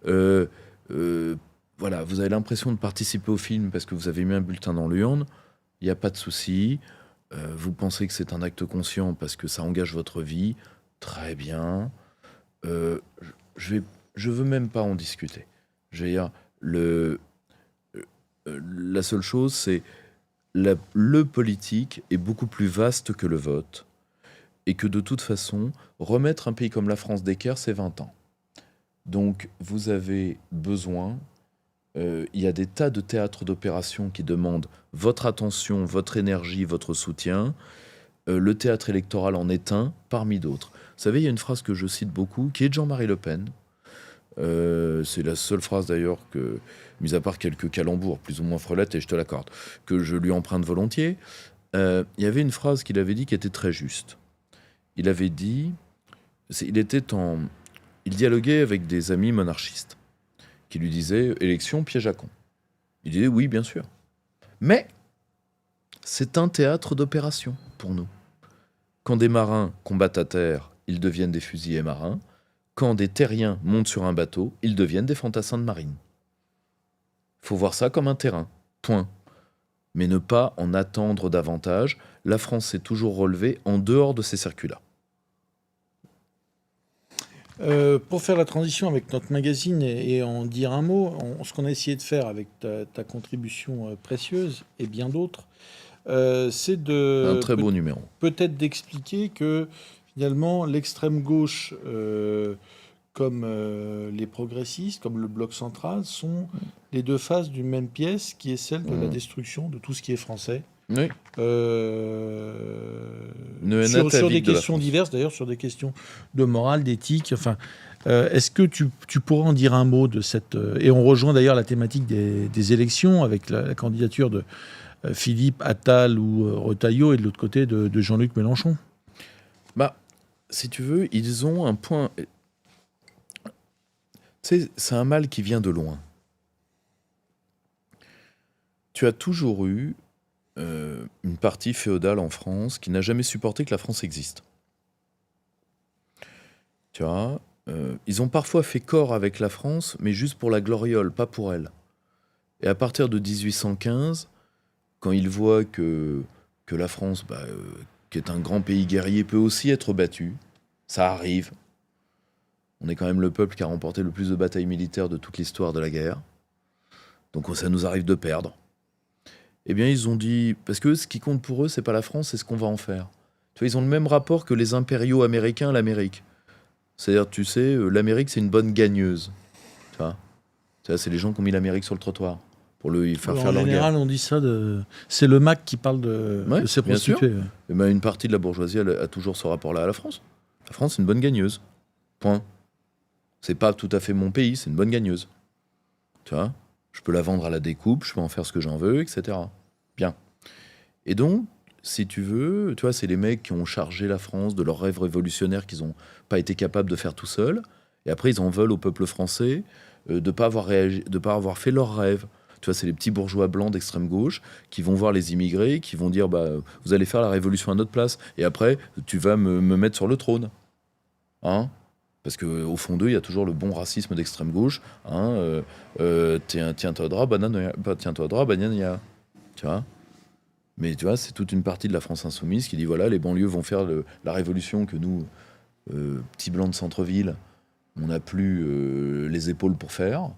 Voilà, vous avez l'impression de participer au film parce que vous avez mis un bulletin dans l'urne. Il n'y a pas de souci. Vous pensez que c'est un acte conscient parce que ça engage votre vie, très bien. Je veux même pas en discuter. Je veux dire, la seule chose, c'est le politique est beaucoup plus vaste que le vote, et que de toute façon, remettre un pays comme la France d'équerre, c'est 20 ans. Donc, vous avez besoin... il y a des tas de théâtres d'opération qui demandent votre attention, votre énergie, votre soutien. Le théâtre électoral en est un parmi d'autres. Vous savez, il y a une phrase que je cite beaucoup, qui est de Jean-Marie Le Pen. C'est la seule phrase d'ailleurs que, mis à part quelques calembours plus ou moins frelettes, et je te l'accorde, que je lui emprunte volontiers. Il y avait une phrase qu'il avait dit qui était très juste. Il avait dit... Il dialoguait avec des amis monarchistes qui lui disait « élection, piège à con ». Il disait « oui, bien sûr ». Mais C'est un théâtre d'opération pour nous. Quand des marins combattent à terre, ils deviennent des fusiliers marins. Quand des terriens montent sur un bateau, ils deviennent des fantassins de marine. Faut voir ça comme un terrain, point. Mais ne pas en attendre davantage. La France s'est toujours relevée en dehors de ces circuits-là.
Pour faire la transition avec notre magazine et en dire un mot, ce qu'on a essayé de faire avec ta contribution précieuse et bien d'autres, c'est
Un très beau numéro.
peut-être d'expliquer que finalement l'extrême gauche, comme les progressistes, comme le bloc central, sont les deux faces d'une même pièce qui est celle de la destruction de tout ce qui est français.
Oui.
Sur des questions diverses, d'ailleurs, sur des questions de morale, d'éthique. Enfin, est-ce que tu pourrais en dire un mot de cette... et on rejoint d'ailleurs la thématique des élections avec la candidature de Philippe Attal ou Retailleau et de l'autre côté de Jean-Luc Mélenchon.
Bah, si tu veux, ils ont un point... Tu sais, c'est un mal qui vient de loin. Tu as toujours eu une partie féodale en France qui n'a jamais supporté que la France existe. Tu vois, ils ont parfois fait corps avec la France, mais juste pour la gloriole, pas pour elle. Et à partir de 1815, quand ils voient que la France, qui est un grand pays guerrier, peut aussi être battue, ça arrive. On est quand même le peuple qui a remporté le plus de batailles militaires de toute l'histoire de la guerre. Donc ça nous arrive de perdre. Eh bien, ils ont dit... Parce que ce qui compte pour eux, c'est pas la France, c'est ce qu'on va en faire. Tu vois, ils ont le même rapport que les impériaux américains à l'Amérique. C'est-à-dire, tu sais, l'Amérique, c'est une bonne gagneuse. Tu vois, c'est les gens qui ont mis l'Amérique sur le trottoir pour faire leur guerre.
En général, on dit ça c'est le Mac qui parle de ses prostituées.
Et ben, une partie de la bourgeoisie a toujours ce rapport-là à la France. La France, c'est une bonne gagneuse. Point. C'est pas tout à fait mon pays, c'est une bonne gagneuse. Tu vois, je peux la vendre à la découpe, je peux en faire ce que j'en veux, etc. Bien. Et donc, si tu veux, tu vois, c'est les mecs qui ont chargé la France de leurs rêves révolutionnaires qu'ils n'ont pas été capables de faire tout seuls. Et après, ils en veulent au peuple français de ne pas avoir fait leurs rêves. Tu vois, c'est les petits bourgeois blancs d'extrême gauche qui vont voir les immigrés, qui vont dire vous allez faire la révolution à notre place. Et après, tu vas me mettre sur le trône. Hein ? Parce qu'au fond d'eux, il y a toujours le bon racisme d'extrême gauche. Hein, tiens-toi droit, banane, tu vois. Mais tu vois, c'est toute une partie de la France insoumise qui dit voilà, les banlieues vont faire la révolution que nous, petits blancs de centre-ville, on n'a plus les épaules pour faire.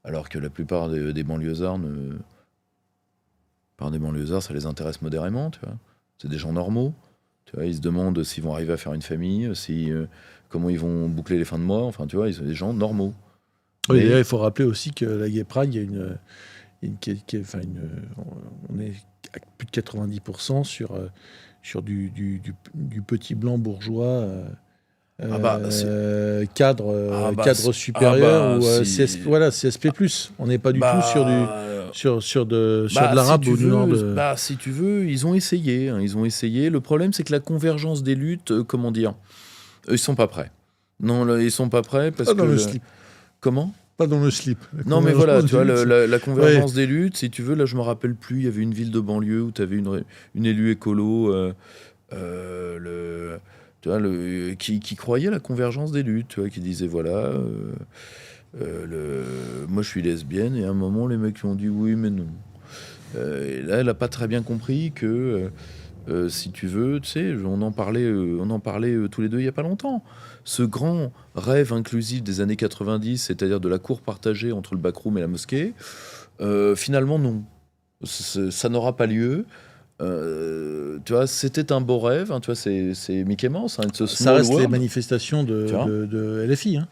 Alors que la plupart des banlieusards, ça les intéresse modérément, tu vois. C'est des gens normaux. Tu vois, ils se demandent s'ils vont arriver à faire une famille, comment ils vont boucler les fins de mois. Enfin, tu vois, ils sont des gens normaux.
Oui, mais... il faut rappeler aussi que la Gay Pride, il y a on est à plus de 90% sur du petit blanc bourgeois cadre supérieur ou CSP+. On n'est pas du tout sur de l'arabe ou du nord de...
si tu veux, ils ont essayé. Le problème, c'est que la convergence des luttes, ils sont pas prêts. Non, là, ils sont pas prêts parce que...
Dans le slip.
Comment ?
Pas dans le slip.
Non, mais voilà, tu vois, la convergence des luttes, si tu veux, là, je me rappelle plus, il y avait une ville de banlieue où tu avais une élue écolo, tu vois, qui croyait à la convergence des luttes, tu vois, qui disait, voilà, moi, je suis lesbienne, et à un moment, les mecs lui ont dit oui, mais non. Et là, elle n'a pas très bien compris que... si tu veux, tu sais, on en parlait tous les deux il n'y a pas longtemps. Ce grand rêve inclusif des années 90, c'est-à-dire de la cour partagée entre le backroom et la mosquée, finalement, non. Ça n'aura pas lieu. Tu vois, c'était un beau rêve. Hein, tu vois, c'est Mickey Mouse. Hein,
ça reste les manifestations de LFI. Hein.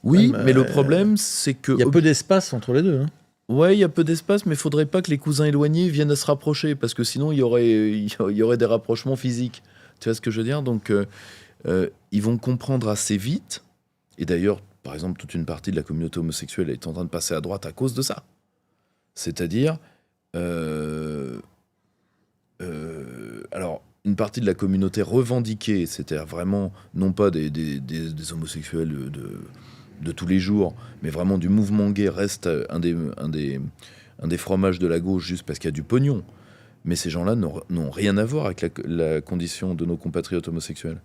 Oui, mais le problème, c'est que...
Il y a peu d'espace entre les deux. Hein.
Ouais, il y a peu d'espace, mais il faudrait pas que les cousins éloignés viennent à se rapprocher, parce que sinon, il y aurait des rapprochements physiques. Tu vois ce que je veux dire ? Donc, ils vont comprendre assez vite. Et d'ailleurs, par exemple, toute une partie de la communauté homosexuelle est en train de passer à droite à cause de ça. C'est-à-dire... alors, une partie de la communauté revendiquée, c'est-à-dire vraiment, non pas des homosexuels de tous les jours, mais vraiment du mouvement gay, reste un des fromages de la gauche juste parce qu'il y a du pognon. Mais ces gens-là n'ont rien à voir avec la condition de nos compatriotes homosexuels.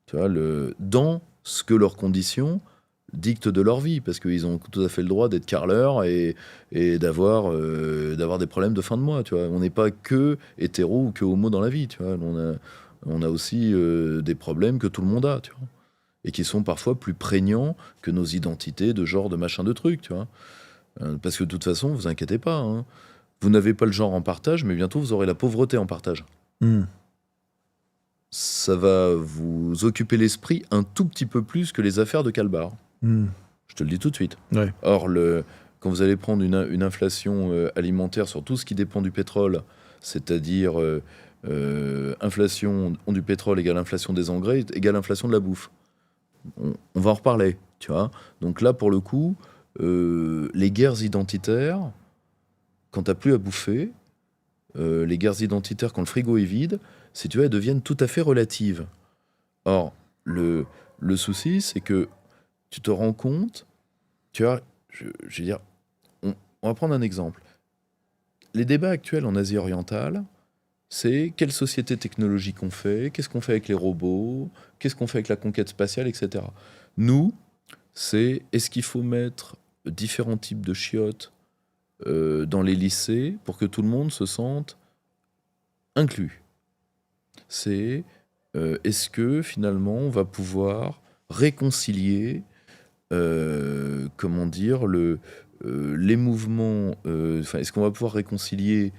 Tu vois, dans ce que leurs conditions dictent de leur vie, parce qu'ils ont tout à fait le droit d'être carleurs et d'avoir des problèmes de fin de mois. Tu vois. On n'est pas que hétéro ou que homo dans la vie. Tu vois. On a aussi des problèmes que tout le monde a, tu vois, et qui sont parfois plus prégnants que nos identités de genre, de machin, de truc. Tu vois. Parce que de toute façon, vous inquiétez pas, hein, vous n'avez pas le genre en partage, mais bientôt vous aurez la pauvreté en partage. Ça va vous occuper l'esprit un tout petit peu plus que les affaires de Calbar. Je te le dis tout de suite.
Ouais.
Or, quand vous allez prendre une inflation alimentaire sur tout ce qui dépend du pétrole, c'est-à-dire inflation du pétrole égale inflation des engrais égale inflation de la bouffe. On va en reparler, tu vois. Donc là, pour le coup, les guerres identitaires, quand t'as plus à bouffer, les guerres identitaires quand le frigo est vide, si tu veux, elles deviennent tout à fait relatives. Or, le souci, c'est que tu te rends compte, tu vois, je veux dire, on va prendre un exemple. Les débats actuels en Asie orientale, c'est quelle société technologique on fait, qu'est-ce qu'on fait avec les robots, qu'est-ce qu'on fait avec la conquête spatiale, etc. Nous, c'est est-ce qu'il faut mettre différents types de chiottes dans les lycées pour que tout le monde se sente inclus. C'est est-ce que finalement on va pouvoir réconcilier comment dire les mouvements, est-ce qu'on va pouvoir réconcilier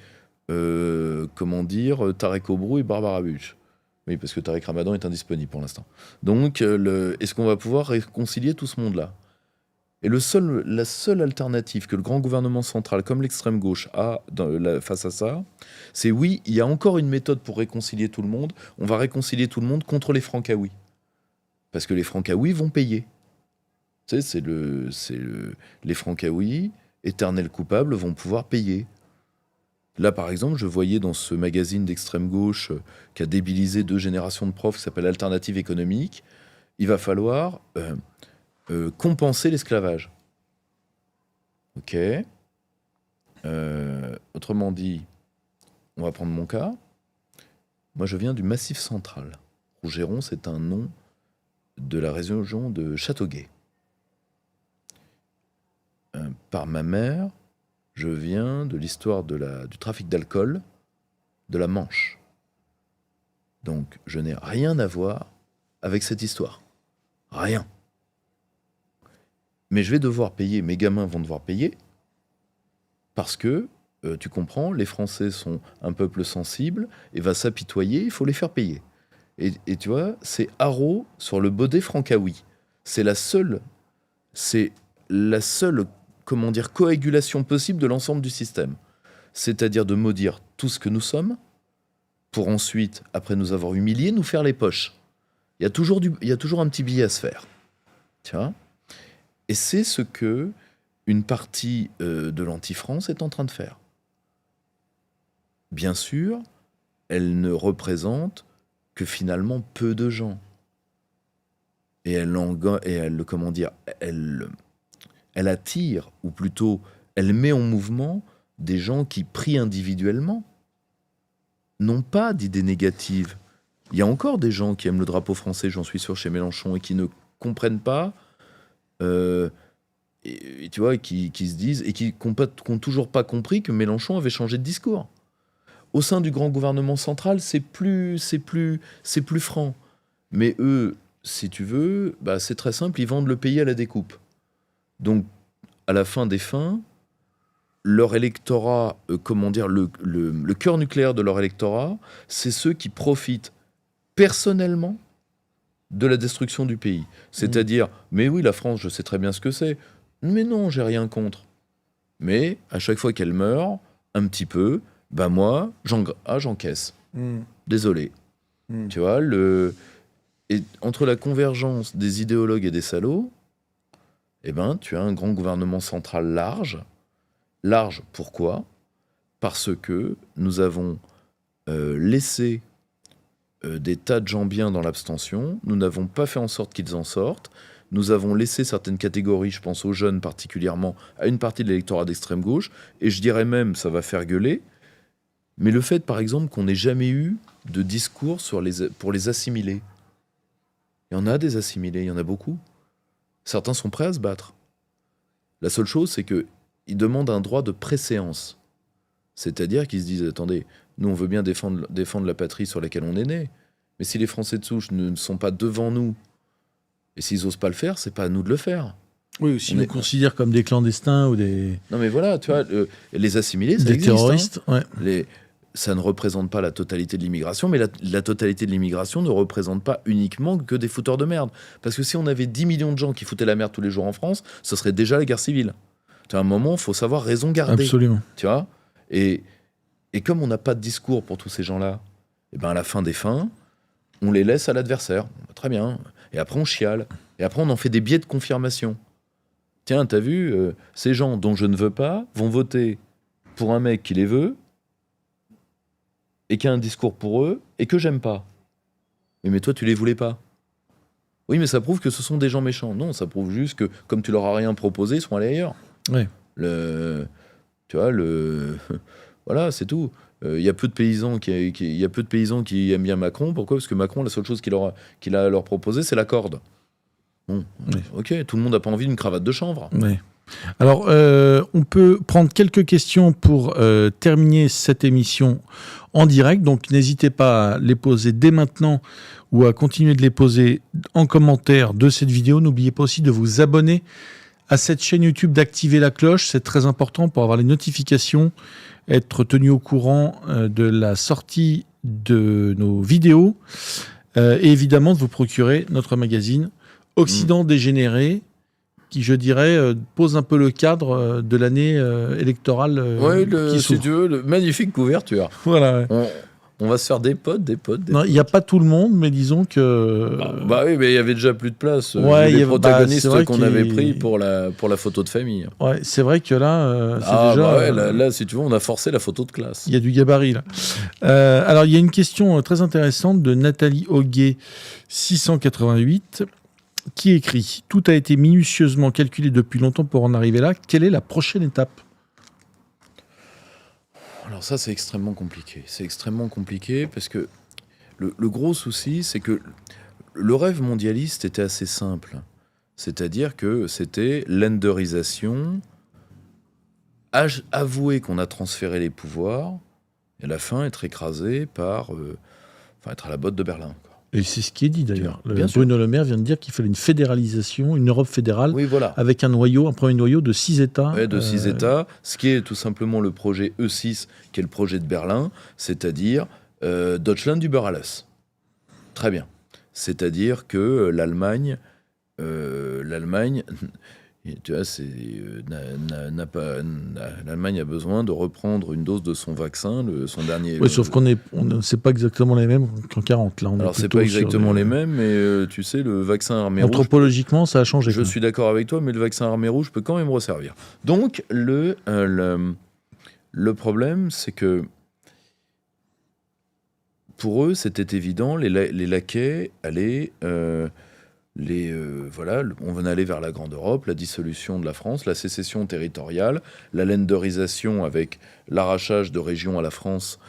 comment dire Tarek Obrou et Barbara Bush. Oui, parce que Tarek Ramadan est indisponible pour l'instant. Donc est-ce qu'on va pouvoir réconcilier tout ce monde-là? Et la seule alternative que le grand gouvernement central, comme l'extrême gauche, a face à ça, c'est oui, il y a encore une méthode pour réconcilier tout le monde. On va réconcilier tout le monde contre les Francaouis. Parce que les Francaouis vont payer. Tu sais, les Francaouis, éternels coupables, vont pouvoir payer. Là, par exemple, je voyais dans ce magazine d'extrême gauche qui a débilisé 2 générations de profs, qui s'appelle Alternative économique, il va falloir compenser l'esclavage. Ok. Autrement dit, on va prendre mon cas. Moi, je viens du Massif central. Rougeron, c'est un nom de la région de Châteauguay. Par ma mère, je viens de l'histoire du trafic d'alcool de la Manche. Donc, je n'ai rien à voir avec cette histoire. Rien. Mais je vais devoir payer, mes gamins vont devoir payer, parce que, tu comprends, les Français sont un peuple sensible, et va s'apitoyer, il faut les faire payer. Et tu vois, c'est haro sur le baudet francaoui. C'est la seule, comment dire, coagulation possible de l'ensemble du système. C'est-à-dire de maudire tout ce que nous sommes, pour ensuite, après nous avoir humiliés, nous faire les poches. Il y a toujours un petit billet à se faire. Tu vois ? Et c'est ce que une partie de l'anti-France est en train de faire. Bien sûr, elle ne représente que finalement peu de gens. Et elle attire, ou plutôt, elle met en mouvement des gens qui, pris individuellement, n'ont pas d'idées négatives. Il y a encore des gens qui aiment le drapeau français, j'en suis sûr, chez Mélenchon, et qui ne comprennent pas, et tu vois, qui se disent, et qui n'ont toujours pas compris que Mélenchon avait changé de discours. Au sein du grand gouvernement central, c'est plus franc. Mais eux, si tu veux, c'est très simple, ils vendent le pays à la découpe. Donc, à la fin des fins, leur électorat, le cœur nucléaire de leur électorat, c'est ceux qui profitent personnellement de la destruction du pays. C'est-à-dire, mais oui, la France, je sais très bien ce que c'est. Mais non, j'ai rien contre. Mais à chaque fois qu'elle meurt, un petit peu, moi, j'encaisse. Désolé. Tu vois, et entre la convergence des idéologues et des salauds, tu as un grand gouvernement central large. Large, pourquoi ? Parce que nous avons laissé des tas de gens bien dans l'abstention. Nous n'avons pas fait en sorte qu'ils en sortent. Nous avons laissé certaines catégories, je pense aux jeunes particulièrement, à une partie de l'électorat d'extrême gauche. Et je dirais même, ça va faire gueuler, Mais le fait, par exemple, qu'on n'ait jamais eu de discours pour les assimilés. Il y en a des assimilés, il y en a beaucoup. Certains sont prêts à se battre. La seule chose, c'est qu'ils demandent un droit de préséance. C'est-à-dire qu'ils se disent, attendez, nous on veut bien défendre la patrie sur laquelle on est né, mais si les Français de souche ne sont pas devant nous, et s'ils n'osent pas le faire, c'est pas à nous de le faire.
Oui, ou si on nous considère comme des clandestins ou des...
Non mais voilà, tu vois, les assimilés, ça
des
existe.
Terroristes,
hein.
Ouais.
Ça ne représente pas la totalité de l'immigration, mais la totalité de l'immigration ne représente pas uniquement que des fouteurs de merde. Parce que si on avait 10 millions de gens qui foutaient la merde tous les jours en France, ce serait déjà la guerre civile. Tu vois, à un moment, il faut savoir raison garder.
Absolument.
Tu vois, et comme on n'a pas de discours pour tous ces gens-là, et ben à la fin des fins, on les laisse à l'adversaire. Très bien. Et après, on chiale. Et après, on en fait des biais de confirmation. Tiens, t'as vu, ces gens dont je ne veux pas vont voter pour un mec qui les veut et qui a un discours pour eux et que j'aime pas. Mais toi, tu les voulais pas. Oui, mais ça prouve que ce sont des gens méchants. Non, ça prouve juste que, comme tu leur as rien proposé, ils sont allés ailleurs.
Ouais.
Tu vois, voilà, c'est tout. Il y a peu de paysans qui aiment bien Macron. Pourquoi ? Parce que Macron, la seule chose qu'il a à leur proposer, c'est la corde. Bon,
oui.
Ok, tout le monde n'a pas envie d'une cravate de chanvre.
Oui. Alors, on peut prendre quelques questions pour terminer cette émission en direct. Donc, n'hésitez pas à les poser dès maintenant ou à continuer de les poser en commentaire de cette vidéo. N'oubliez pas aussi de vous abonner à cette chaîne YouTube, d'activer la cloche. C'est très important pour avoir les notifications, être tenu au courant de la sortie de nos vidéos et évidemment de vous procurer notre magazine Occident dégénéré, qui, je dirais, pose un peu le cadre de l'année électorale qui
si
s'ouvre.
tu veux, magnifique couverture.
Voilà.
On va se faire des potes.
Non, il n'y a pas tout le monde, mais disons que...
Bah oui, mais il y avait déjà plus de place.
Ouais,
les protagonistes qu'on avait
qu'il...
pris pour la photo de famille.
Ouais, c'est vrai que là, c'est déjà...
Bah ouais, là, si tu veux, on a forcé la photo de classe.
Il y a du gabarit, là. Alors, il y a une question très intéressante de Nathalie Auguet, 688, qui écrit « Tout a été minutieusement calculé depuis longtemps pour en arriver là. Quelle est la prochaine étape ?»
Alors ça, c'est extrêmement compliqué. C'est extrêmement compliqué parce que le gros souci, c'est que le rêve mondialiste était assez simple. C'est-à-dire que c'était l'enderisation, avouer qu'on a transféré les pouvoirs, et à la fin être écrasé par... être à la botte de Berlin, quoi.
Et c'est ce qui est dit d'ailleurs.
Bien
Bruno Le Maire vient de dire qu'il fallait une fédéralisation, une Europe fédérale,
oui, voilà.
avec un premier noyau de 6 États.
Ouais, de 6 États, ce qui est tout simplement le projet E6, qui est le projet de Berlin, c'est-à-dire Deutschland über alles. Très bien. C'est-à-dire que l'Allemagne, tu vois, l'Allemagne a besoin de reprendre une dose de son vaccin, son dernier.
Oui, sauf qu'on ne sait pas exactement les mêmes qu'en 40. Là,
alors, c'est pas exactement les mêmes, mais tu sais, le vaccin armé rouge.
Anthropologiquement, ça a changé.
Je suis d'accord avec toi, mais le vaccin armé rouge peut quand même resservir. Donc, le problème, c'est que pour eux, c'était évident, les laquais allaient. On venait aller vers la Grande Europe, la dissolution de la France, la sécession territoriale, la lenderisation avec l'arrachage de régions à la France.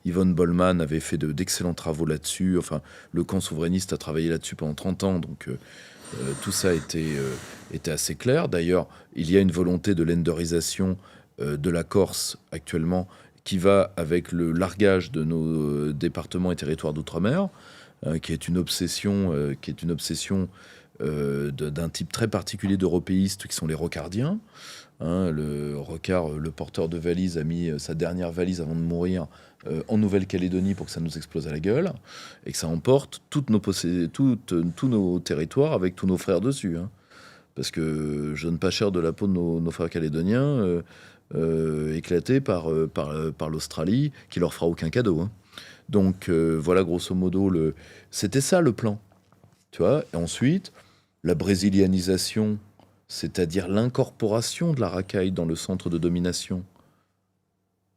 Yvonne Bollmann avait fait d'excellents travaux là-dessus. Enfin, le camp souverainiste a travaillé là-dessus pendant 30 ans, donc tout ça était assez clair. D'ailleurs, il y a une volonté de lenderisation de la Corse actuellement qui va avec le largage de nos départements et territoires d'outre-mer. Qui est une obsession, d'un type très particulier d'européistes qui sont les rocardiens. Le rocard, le porteur de valise, a mis sa dernière valise avant de mourir en Nouvelle-Calédonie pour que ça nous explose à la gueule et que ça emporte tous nos territoires avec tous nos frères dessus. Parce que je donne pas cher de la peau de nos frères calédoniens éclatés par l'Australie qui leur fera aucun cadeau. Donc voilà, grosso modo, c'était ça le plan. Tu vois. Et ensuite, la brésilianisation, c'est-à-dire l'incorporation de la racaille dans le centre de domination.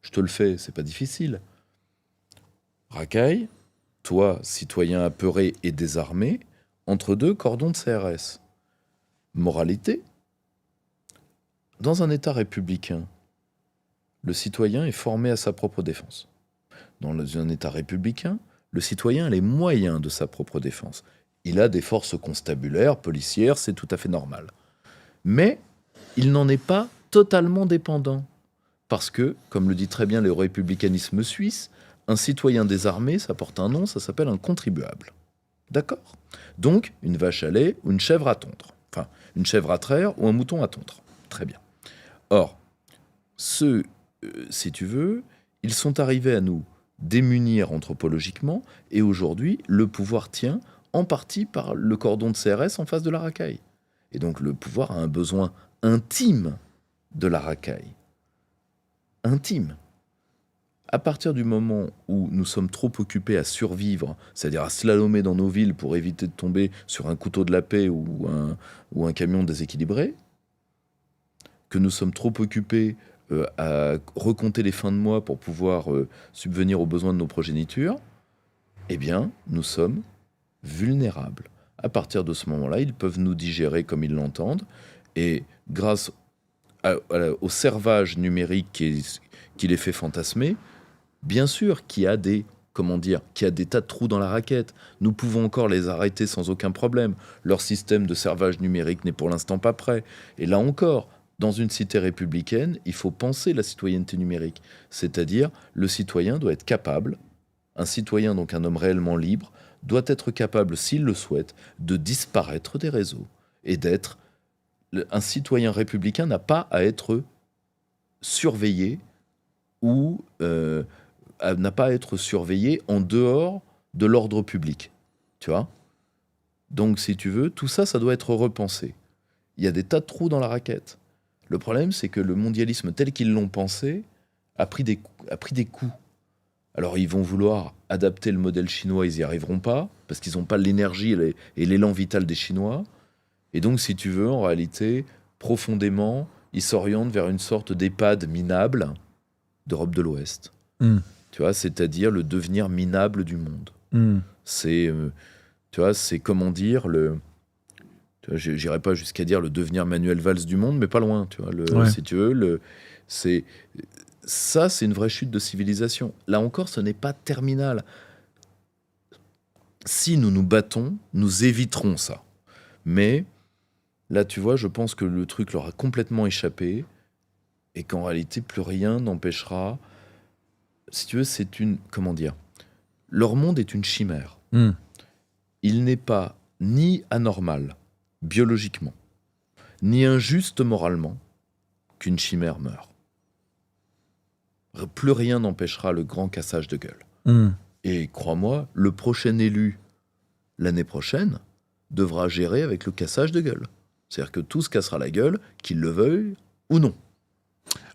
Je te le fais, c'est pas difficile. Racaille, toi, citoyen apeuré et désarmé, entre deux cordons de CRS. Moralité, dans un État républicain, le citoyen est formé à sa propre défense. Dans un État républicain, le citoyen a les moyens de sa propre défense. Il a des forces constabulaires, policières, c'est tout à fait normal. Mais il n'en est pas totalement dépendant. Parce que, comme le dit très bien le républicanisme suisse, un citoyen désarmé, ça porte un nom, ça s'appelle un contribuable. D'accord ? Donc, une vache à lait ou une chèvre à tondre. Enfin, une chèvre à traire ou un mouton à tondre. Très bien. Or, ceux, si tu veux, ils sont arrivés à nous démunir anthropologiquement, et aujourd'hui, le pouvoir tient en partie par le cordon de CRS en face de la racaille. Et donc, le pouvoir a un besoin intime de la racaille. Intime. À partir du moment où nous sommes trop occupés à survivre, c'est-à-dire à slalomer dans nos villes pour éviter de tomber sur un couteau de la paix ou un camion déséquilibré, que nous sommes trop occupés à recompter les fins de mois pour pouvoir subvenir aux besoins de nos progénitures, eh bien, nous sommes vulnérables. À partir de ce moment-là, ils peuvent nous digérer comme ils l'entendent, et grâce au servage numérique qui les fait fantasmer, bien sûr qu'il y a qu'il y a des tas de trous dans la raquette. Nous pouvons encore les arrêter sans aucun problème. Leur système de servage numérique n'est pour l'instant pas prêt. Et là encore, dans une cité républicaine, il faut penser la citoyenneté numérique. C'est-à-dire, le citoyen doit être capable, un citoyen, donc un homme réellement libre, doit être capable, s'il le souhaite, de disparaître des réseaux. Et un citoyen républicain n'a pas à être surveillé ou n'a pas à être surveillé en dehors de l'ordre public. Tu vois ? Donc, si tu veux, tout ça, ça doit être repensé. Il y a des tas de trous dans la raquette. Le problème, c'est que le mondialisme tel qu'ils l'ont pensé a pris des coups. Alors, ils vont vouloir adapter le modèle chinois, ils n'y arriveront pas, parce qu'ils n'ont pas l'énergie et l'élan vital des Chinois. Et donc, si tu veux, en réalité, profondément, ils s'orientent vers une sorte d'EHPAD minable d'Europe de l'Ouest. Tu vois, c'est-à-dire le devenir minable du monde. C'est, tu vois, c'est comment dire j'irai pas jusqu'à dire le devenir Manuel Valls du monde, mais pas loin. Tu vois, si tu veux, c'est une vraie chute de civilisation. Là encore, ce n'est pas terminal. Si nous nous battons, nous éviterons ça. Mais là, tu vois, je pense que le truc leur a complètement échappé et qu'en réalité, plus rien n'empêchera. Si tu veux, c'est une... Comment dire ? Leur monde est une chimère. Il n'est pas ni anormal, biologiquement, ni injuste moralement, qu'une chimère meure. Plus rien n'empêchera le grand cassage de gueule. Et crois-moi, le prochain élu, l'année prochaine, devra gérer avec le cassage de gueule. C'est-à-dire que tout se cassera la gueule, qu'il le veuille ou non.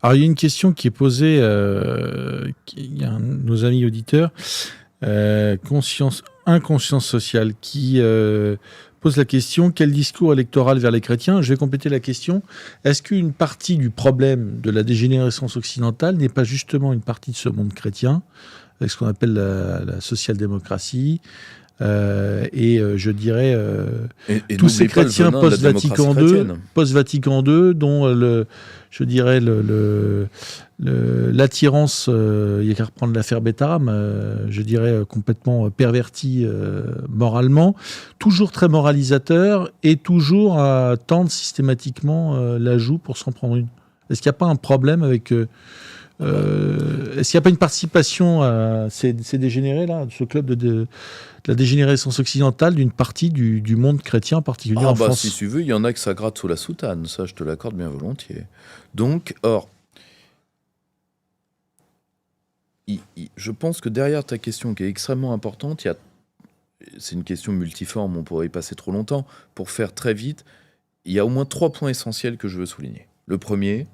Alors, il y a une question qui est posée, il y a nos amis auditeurs, inconscience sociale, qui pose la question, quel discours électoral vers les chrétiens ? Je vais compléter la question. Est-ce qu'une partie du problème de la dégénérescence occidentale n'est pas justement une partie de ce monde chrétien, avec ce qu'on appelle la social-démocratie, et je dirais tous ces chrétiens post-Vatican II, dont je dirais l'attirance, il n'y a qu'à reprendre l'affaire Bétaram, je dirais complètement perverti moralement, toujours très moralisateur et toujours à tendre systématiquement la joue pour s'en prendre une. Est-ce qu'il n'y a pas un problème avec... est-ce qu'il n'y a pas une participation à ces dégénérés-là, ce club de la dégénérescence occidentale d'une partie du monde chrétien, en particulier en France ?
Si tu veux, il y en a que ça gratte sous la soutane, ça je te l'accorde bien volontiers. Donc, je pense que derrière ta question qui est extrêmement importante, c'est une question multiforme, on pourrait y passer trop longtemps. Pour faire très vite, il y a au moins 3 points essentiels que je veux souligner. Le premier,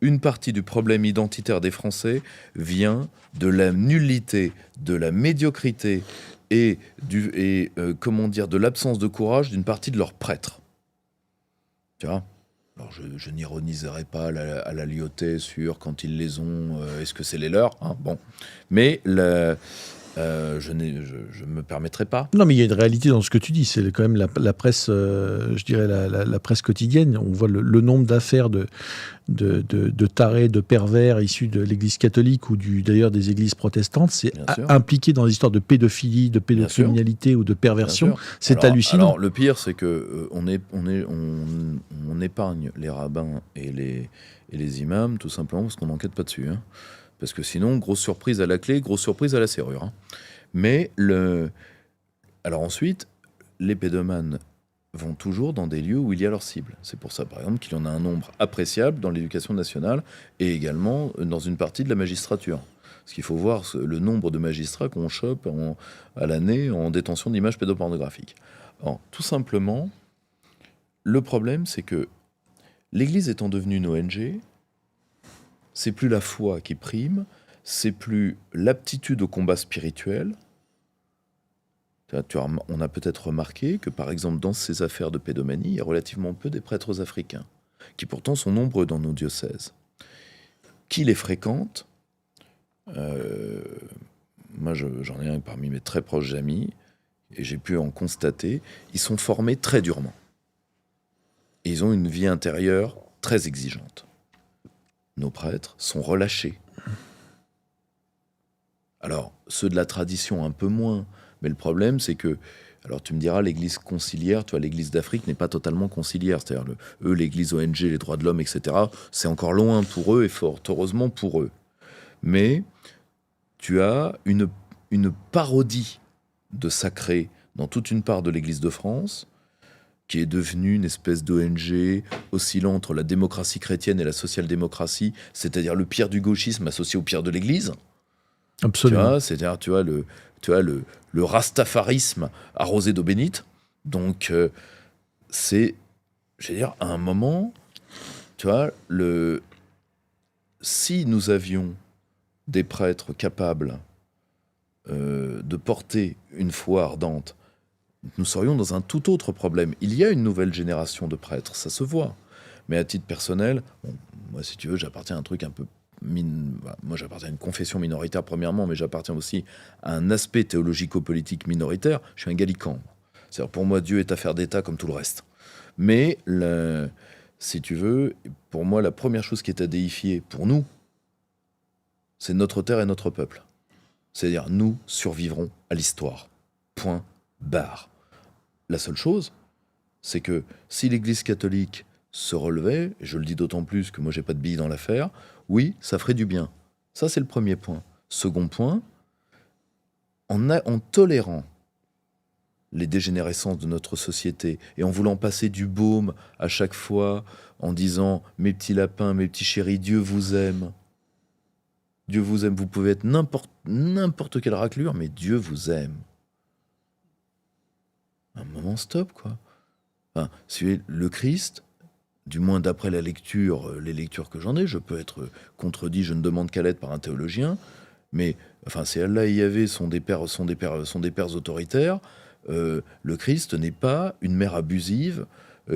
une partie du problème identitaire des Français vient de la nullité, de la médiocrité et de l'absence de courage d'une partie de leurs prêtres. Tu vois ? Alors je n'ironiserai pas à la Lyotet sur quand ils les ont, est-ce que c'est les leurs, hein ? Bon. Mais Je ne me permettrai pas.
Non, mais il y a une réalité dans ce que tu dis. C'est quand même la presse, je dirais la presse quotidienne. On voit le nombre d'affaires de tarés, de pervers issus de l'Église catholique ou d'ailleurs des églises protestantes. C'est impliqué dans des histoires de pédophilie, de pédocriminalité ou de perversion. C'est hallucinant.
Alors, le pire, c'est que on épargne les rabbins et les imams tout simplement parce qu'on n'enquête pas dessus. Hein. Parce que sinon, grosse surprise à la clé, grosse surprise à la serrure. Hein. Mais alors ensuite, les pédomanes vont toujours dans des lieux où il y a leur cible. C'est pour ça, par exemple, qu'il y en a un nombre appréciable dans l'éducation nationale et également dans une partie de la magistrature. Parce qu'il faut voir le nombre de magistrats qu'on chope à l'année en détention d'images pédopornographiques. Alors, tout simplement, le problème, c'est que l'Église étant devenue une ONG, c'est plus la foi qui prime, c'est plus l'aptitude au combat spirituel. On a peut-être remarqué que, par exemple, dans ces affaires de pédomanie, il y a relativement peu des prêtres africains, qui pourtant sont nombreux dans nos diocèses. Qui les fréquente ? Moi, j'en ai un parmi mes très proches amis, et j'ai pu en constater, ils sont formés très durement. Et ils ont une vie intérieure très exigeante. Nos prêtres sont relâchés. Alors, ceux de la tradition un peu moins, mais le problème c'est que, alors tu me diras, l'église conciliaire, tu vois, l'église d'Afrique n'est pas totalement conciliaire, c'est-à-dire l'église ONG, les droits de l'homme, etc., c'est encore loin pour eux et fort heureusement pour eux. Mais tu as une parodie de sacré dans toute une part de l'église de France, qui est devenue une espèce d'ONG oscillant entre la démocratie chrétienne et la social-démocratie, c'est-à-dire le pire du gauchisme associé au pire de l'Église.
Absolument.
C'est-à-dire, tu vois, le rastafarisme arrosé d'eau bénite. Donc, c'est, je veux dire, à un moment, tu vois, si nous avions des prêtres capables de porter une foi ardente, nous serions dans un tout autre problème. Il y a une nouvelle génération de prêtres, ça se voit. Mais à titre personnel, moi, si tu veux, j'appartiens à un truc un peu... Moi, j'appartiens à une confession minoritaire, premièrement, mais j'appartiens aussi à un aspect théologico-politique minoritaire. Je suis un gallican. C'est-à-dire, pour moi, Dieu est affaire d'État comme tout le reste. Mais, si tu veux, pour moi, la première chose qui est à déifier pour nous, c'est notre terre et notre peuple. C'est-à-dire, nous survivrons à l'histoire. Point barre. La seule chose, c'est que si l'Église catholique se relevait, et je le dis d'autant plus que moi j'ai pas de billes dans l'affaire, oui, ça ferait du bien. Ça, c'est le premier point. Second point, en tolérant les dégénérescences de notre société et en voulant passer du baume à chaque fois en disant « mes petits lapins, mes petits chéris, Dieu vous aime ». Dieu vous aime, vous pouvez être n'importe quelle raclure, mais Dieu vous aime. Un moment, stop, quoi. Enfin, si le Christ, du moins d'après les lectures que j'en ai, je peux être contredit, je ne demande qu'à l'être par un théologien, mais enfin, c'est Allah et Yahvé sont des pères autoritaires. Le Christ n'est pas une mère abusive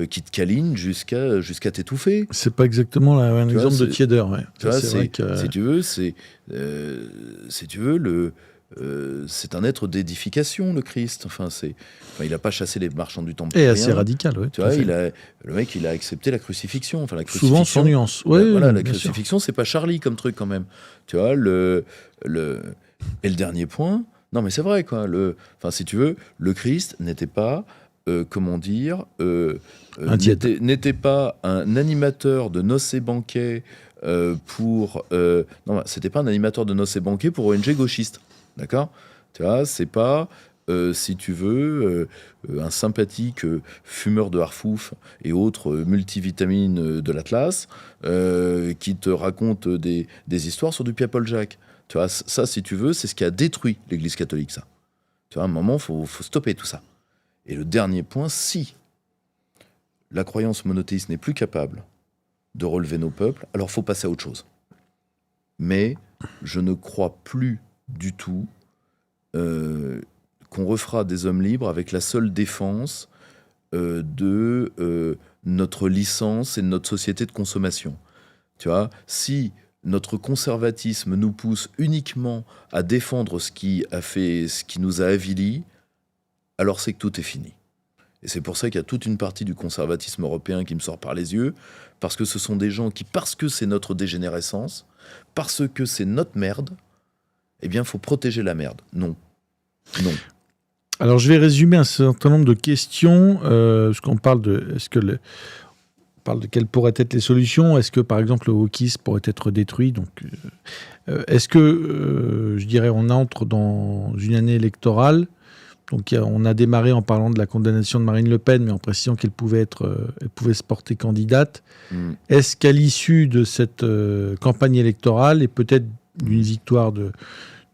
qui te câline jusqu'à t'étouffer.
C'est pas exactement un exemple de tiédeur. Ouais.
C'est vrai que... Si tu veux, c'est un être d'édification, le Christ. Il n'a pas chassé les marchands du temple.
Et assez radical, oui.
Tu vois, le mec, il a accepté la crucifixion. Enfin, la crucifixion,
souvent sans nuance.
La crucifixion, c'est pas Charlie comme truc quand même. Tu vois, et le dernier point. Non, mais c'est vrai, quoi. Si tu veux, le Christ n'était pas, n'était pas un animateur de noces et banquets non, c'était pas un animateur de noces et banquets pour ONG gauchiste. D'accord ? Tu vois, c'est pas, si tu veux, un sympathique fumeur de harfouf et autres multivitamines de l'Atlas qui te raconte des histoires sur du Pierre-Paul Jacques. Tu vois, ça, si tu veux, c'est ce qui a détruit l'Église catholique, ça. Tu vois, à un moment, faut stopper tout ça. Et le dernier point, si la croyance monothéiste n'est plus capable de relever nos peuples, alors faut passer à autre chose. Mais je ne crois plus du tout qu'on refera des hommes libres avec la seule défense de notre licence et de notre société de consommation. Tu vois, si notre conservatisme nous pousse uniquement à défendre ce qui nous a avilis, alors c'est que tout est fini. Et c'est pour ça qu'il y a toute une partie du conservatisme européen qui me sort par les yeux, parce que ce sont des gens qui, parce que c'est notre dégénérescence, parce que c'est notre merde, eh bien, il faut protéger la merde. Non. Non.
Alors, je vais résumer un certain nombre de questions, parce qu'on parle de... On parle de quelles pourraient être les solutions. Est-ce que, par exemple, le wokisme pourrait être détruit? Donc, est-ce que, je dirais, on entre dans une année électorale? Donc, on a démarré en parlant de la condamnation de Marine Le Pen, mais en précisant qu'elle pouvait se porter candidate. Est-ce qu'à l'issue de cette campagne électorale, et peut-être d'une victoire de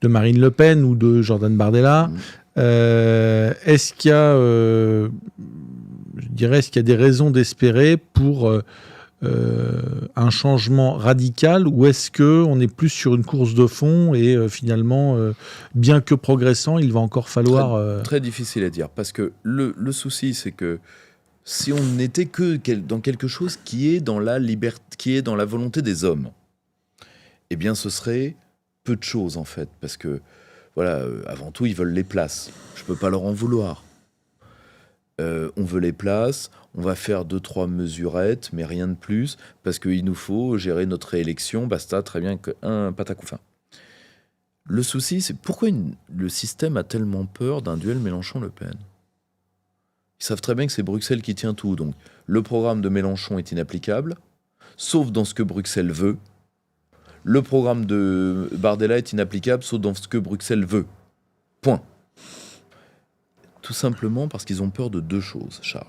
Marine Le Pen ou de Jordan Bardella, est-ce qu'il y a... je dirais, est-ce qu'il y a des raisons d'espérer pour un changement radical, ou est-ce qu'on est plus sur une course de fond et finalement, bien que progressant, il va encore falloir...
Très difficile à dire, parce que le souci, c'est que si on n'était que dans quelque chose qui est dans la liberté, qui est dans la volonté des hommes, eh bien ce serait peu de choses en fait, parce que voilà, avant tout, ils veulent les places. Je peux pas leur en vouloir. On veut les places, on va faire 2-3 mesurettes, mais rien de plus, parce qu'il nous faut gérer notre réélection, basta, très bien, un patacouffin. Le souci, c'est pourquoi le système a tellement peur d'un duel Mélenchon-Le Pen. Ils savent très bien que c'est Bruxelles qui tient tout, donc le programme de Mélenchon est inapplicable, sauf dans ce que Bruxelles veut. Le programme de Bardella est inapplicable, sauf dans ce que Bruxelles veut. Point. Tout simplement parce qu'ils ont peur de deux choses, Charles.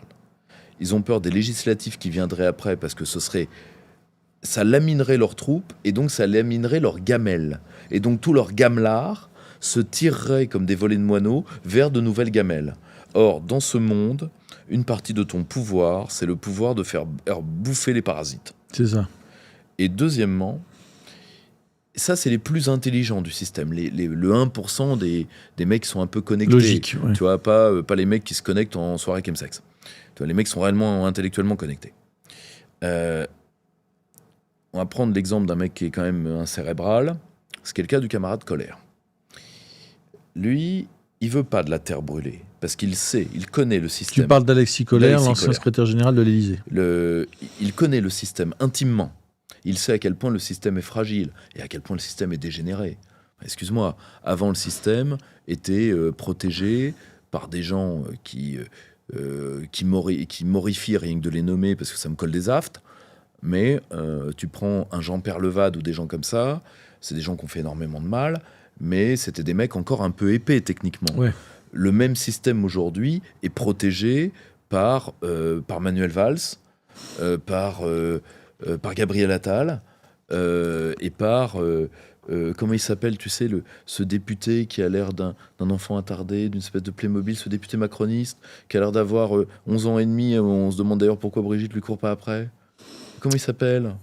Ils ont peur des législatives qui viendraient après, parce que ça laminerait leurs troupes, et donc ça laminerait leurs gamelles. Et donc tout leur gamelard se tirerait comme des volées de moineaux vers de nouvelles gamelles. Or, dans ce monde, une partie de ton pouvoir, c'est le pouvoir de faire bouffer les parasites.
C'est ça.
Et deuxièmement, ça, c'est les plus intelligents du système. Le 1% des mecs qui sont un peu connectés.
Logique, ouais.
Tu vois, pas les mecs qui se connectent en soirée chemsex. Tu vois, les mecs sont réellement intellectuellement connectés. On va prendre l'exemple d'un mec qui est quand même un cérébral. C'est le cas du camarade Colère. Lui, il veut pas de la terre brûlée. Parce qu'il sait, il connaît le système.
Tu parles d'Alexis Colère, l'ancien secrétaire général de l'Élysée.
Il connaît le système intimement. Il sait à quel point le système est fragile et à quel point le système est dégénéré. Excuse-moi, avant le système était protégé par des gens qui m'horrifient rien que de les nommer parce que ça me colle des aftes. Mais tu prends un Jean-Pierre Levade ou des gens comme ça, c'est des gens qui ont fait énormément de mal, mais c'était des mecs encore un peu épais techniquement.
Ouais.
Le même système aujourd'hui est protégé par Manuel Valls, par Gabriel Attal et par comment il s'appelle, tu sais, ce député qui a l'air d'un enfant attardé, d'une espèce de Playmobil, ce député macroniste qui a l'air d'avoir 11 ans et demi. On se demande d'ailleurs pourquoi Brigitte lui court pas après. Comment il s'appelle?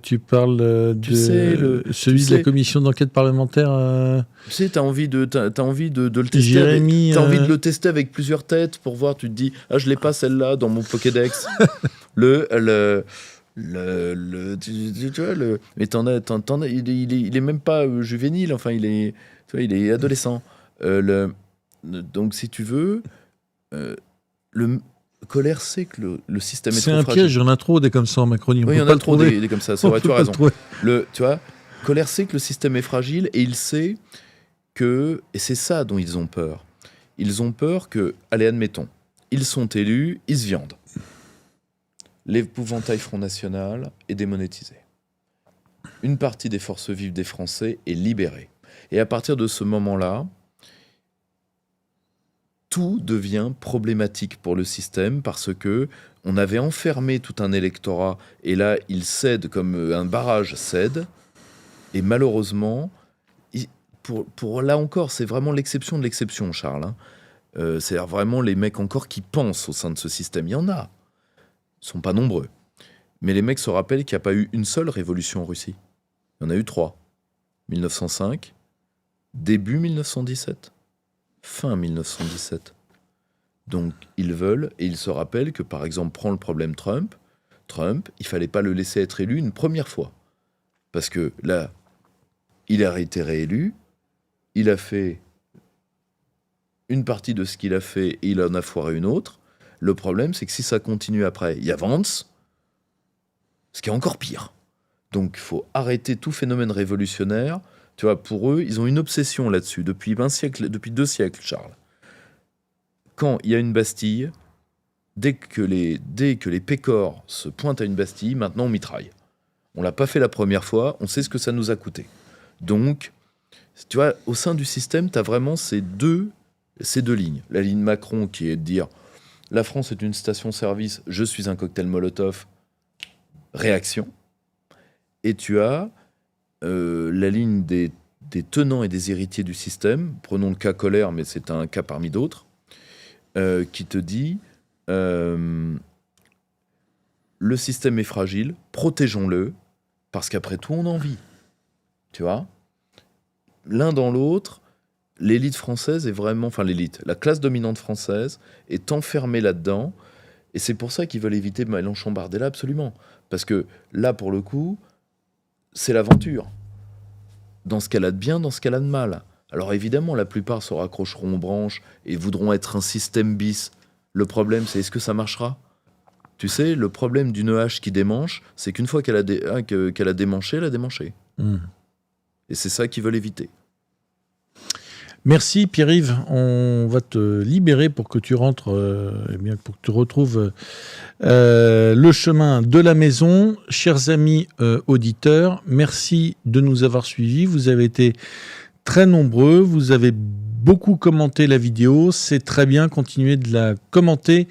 Tu parles celui de la commission d'enquête parlementaire.
Tu sais, t'as envie de le tester.
Jérémy,
t'as envie de le tester avec plusieurs têtes pour voir. Tu te dis, ah, je l'ai pas celle-là dans mon Pokédex. tu vois, mais il est même pas juvénile. Enfin, il est adolescent. Donc, si tu veux, Colère sait que le système est trop fragile.
C'est un piège, il y en a trop des comme ça en Macronie.
Oui, il y en a trop des comme ça, c'est vrai, tu as raison. Tu vois, Colère sait que le système est fragile et il sait que, et c'est ça dont ils ont peur, que, allez, admettons, ils sont élus, ils se viandent. L'épouvantail Front National est démonétisé. Une partie des forces vives des Français est libérée. Et à partir de ce moment-là, tout devient problématique pour le système parce que on avait enfermé tout un électorat et là, il cède comme un barrage cède. Et malheureusement, pour là encore, c'est vraiment l'exception de l'exception, Charles. Hein. C'est vraiment les mecs encore qui pensent au sein de ce système. Il y en a. Ils ne sont pas nombreux. Mais les mecs se rappellent qu'il n'y a pas eu une seule révolution en Russie. Il y en a eu 3. 1905, début 1917. Fin 1917. Donc, ils veulent, et ils se rappellent que, par exemple, prend le problème Trump, il fallait pas le laisser être élu une première fois. Parce que là, il a été réélu, il a fait une partie de ce qu'il a fait et il en a foiré une autre. Le problème, c'est que si ça continue après, il y a Vance, ce qui est encore pire. Donc, il faut arrêter tout phénomène révolutionnaire. Tu vois, pour eux, ils ont une obsession là-dessus depuis 2 siècles, Charles. Quand il y a une Bastille, dès que les pécores se pointent à une Bastille, maintenant on mitraille. On l'a pas fait la première fois, on sait ce que ça nous a coûté. Donc, tu vois, au sein du système, tu as vraiment ces deux lignes. La ligne Macron qui est de dire la France est une station-service, je suis un cocktail Molotov, réaction. Et tu as la ligne des tenants et des héritiers du système, prenons le cas Colère, mais c'est un cas parmi d'autres, qui te dit le système est fragile, protégeons-le, parce qu'après tout, on en vit. Tu vois ? L'un dans l'autre, l'élite française est vraiment... Enfin, la classe dominante française est enfermée là-dedans, et c'est pour ça qu'ils veulent éviter Mélenchon-Bardella, absolument. Parce que là, pour le coup, c'est l'aventure. Dans ce qu'elle a de bien, dans ce qu'elle a de mal. Alors évidemment, la plupart se raccrocheront aux branches et voudront être un système bis. Le problème, c'est est-ce que ça marchera ? Tu sais, le problème d'une hache qui démanche, c'est qu'une fois qu'elle a démanché, elle a démanché. Et c'est ça qu'ils veulent éviter.
Merci Pierre-Yves, on va te libérer pour que tu rentres, pour que tu retrouves le chemin de la maison. Chers amis auditeurs, merci de nous avoir suivis. Vous avez été très nombreux, vous avez beaucoup commenté la vidéo. C'est très bien, continuez de la commenter,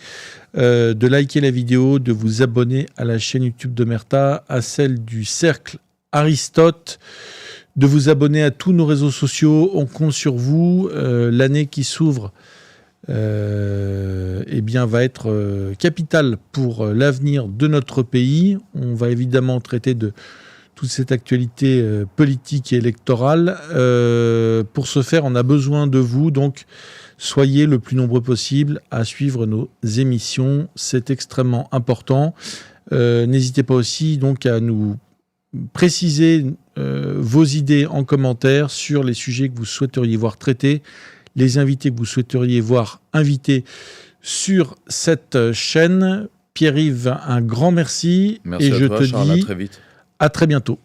de liker la vidéo, de vous abonner à la chaîne YouTube d'Omerta, à celle du Cercle Aristote, de vous abonner à tous nos réseaux sociaux. On compte sur vous. L'année qui s'ouvre va être capitale pour l'avenir de notre pays. On va évidemment traiter de toute cette actualité politique et électorale. Pour ce faire, on a besoin de vous. Donc, soyez le plus nombreux possible à suivre nos émissions. C'est extrêmement important. N'hésitez pas aussi donc à nous préciser vos idées en commentaire sur les sujets que vous souhaiteriez voir traités, les invités que vous souhaiteriez voir invités sur cette chaîne. Pierre-Yves, un grand merci.
Merci et à toi, Charles, à très vite.
À très bientôt.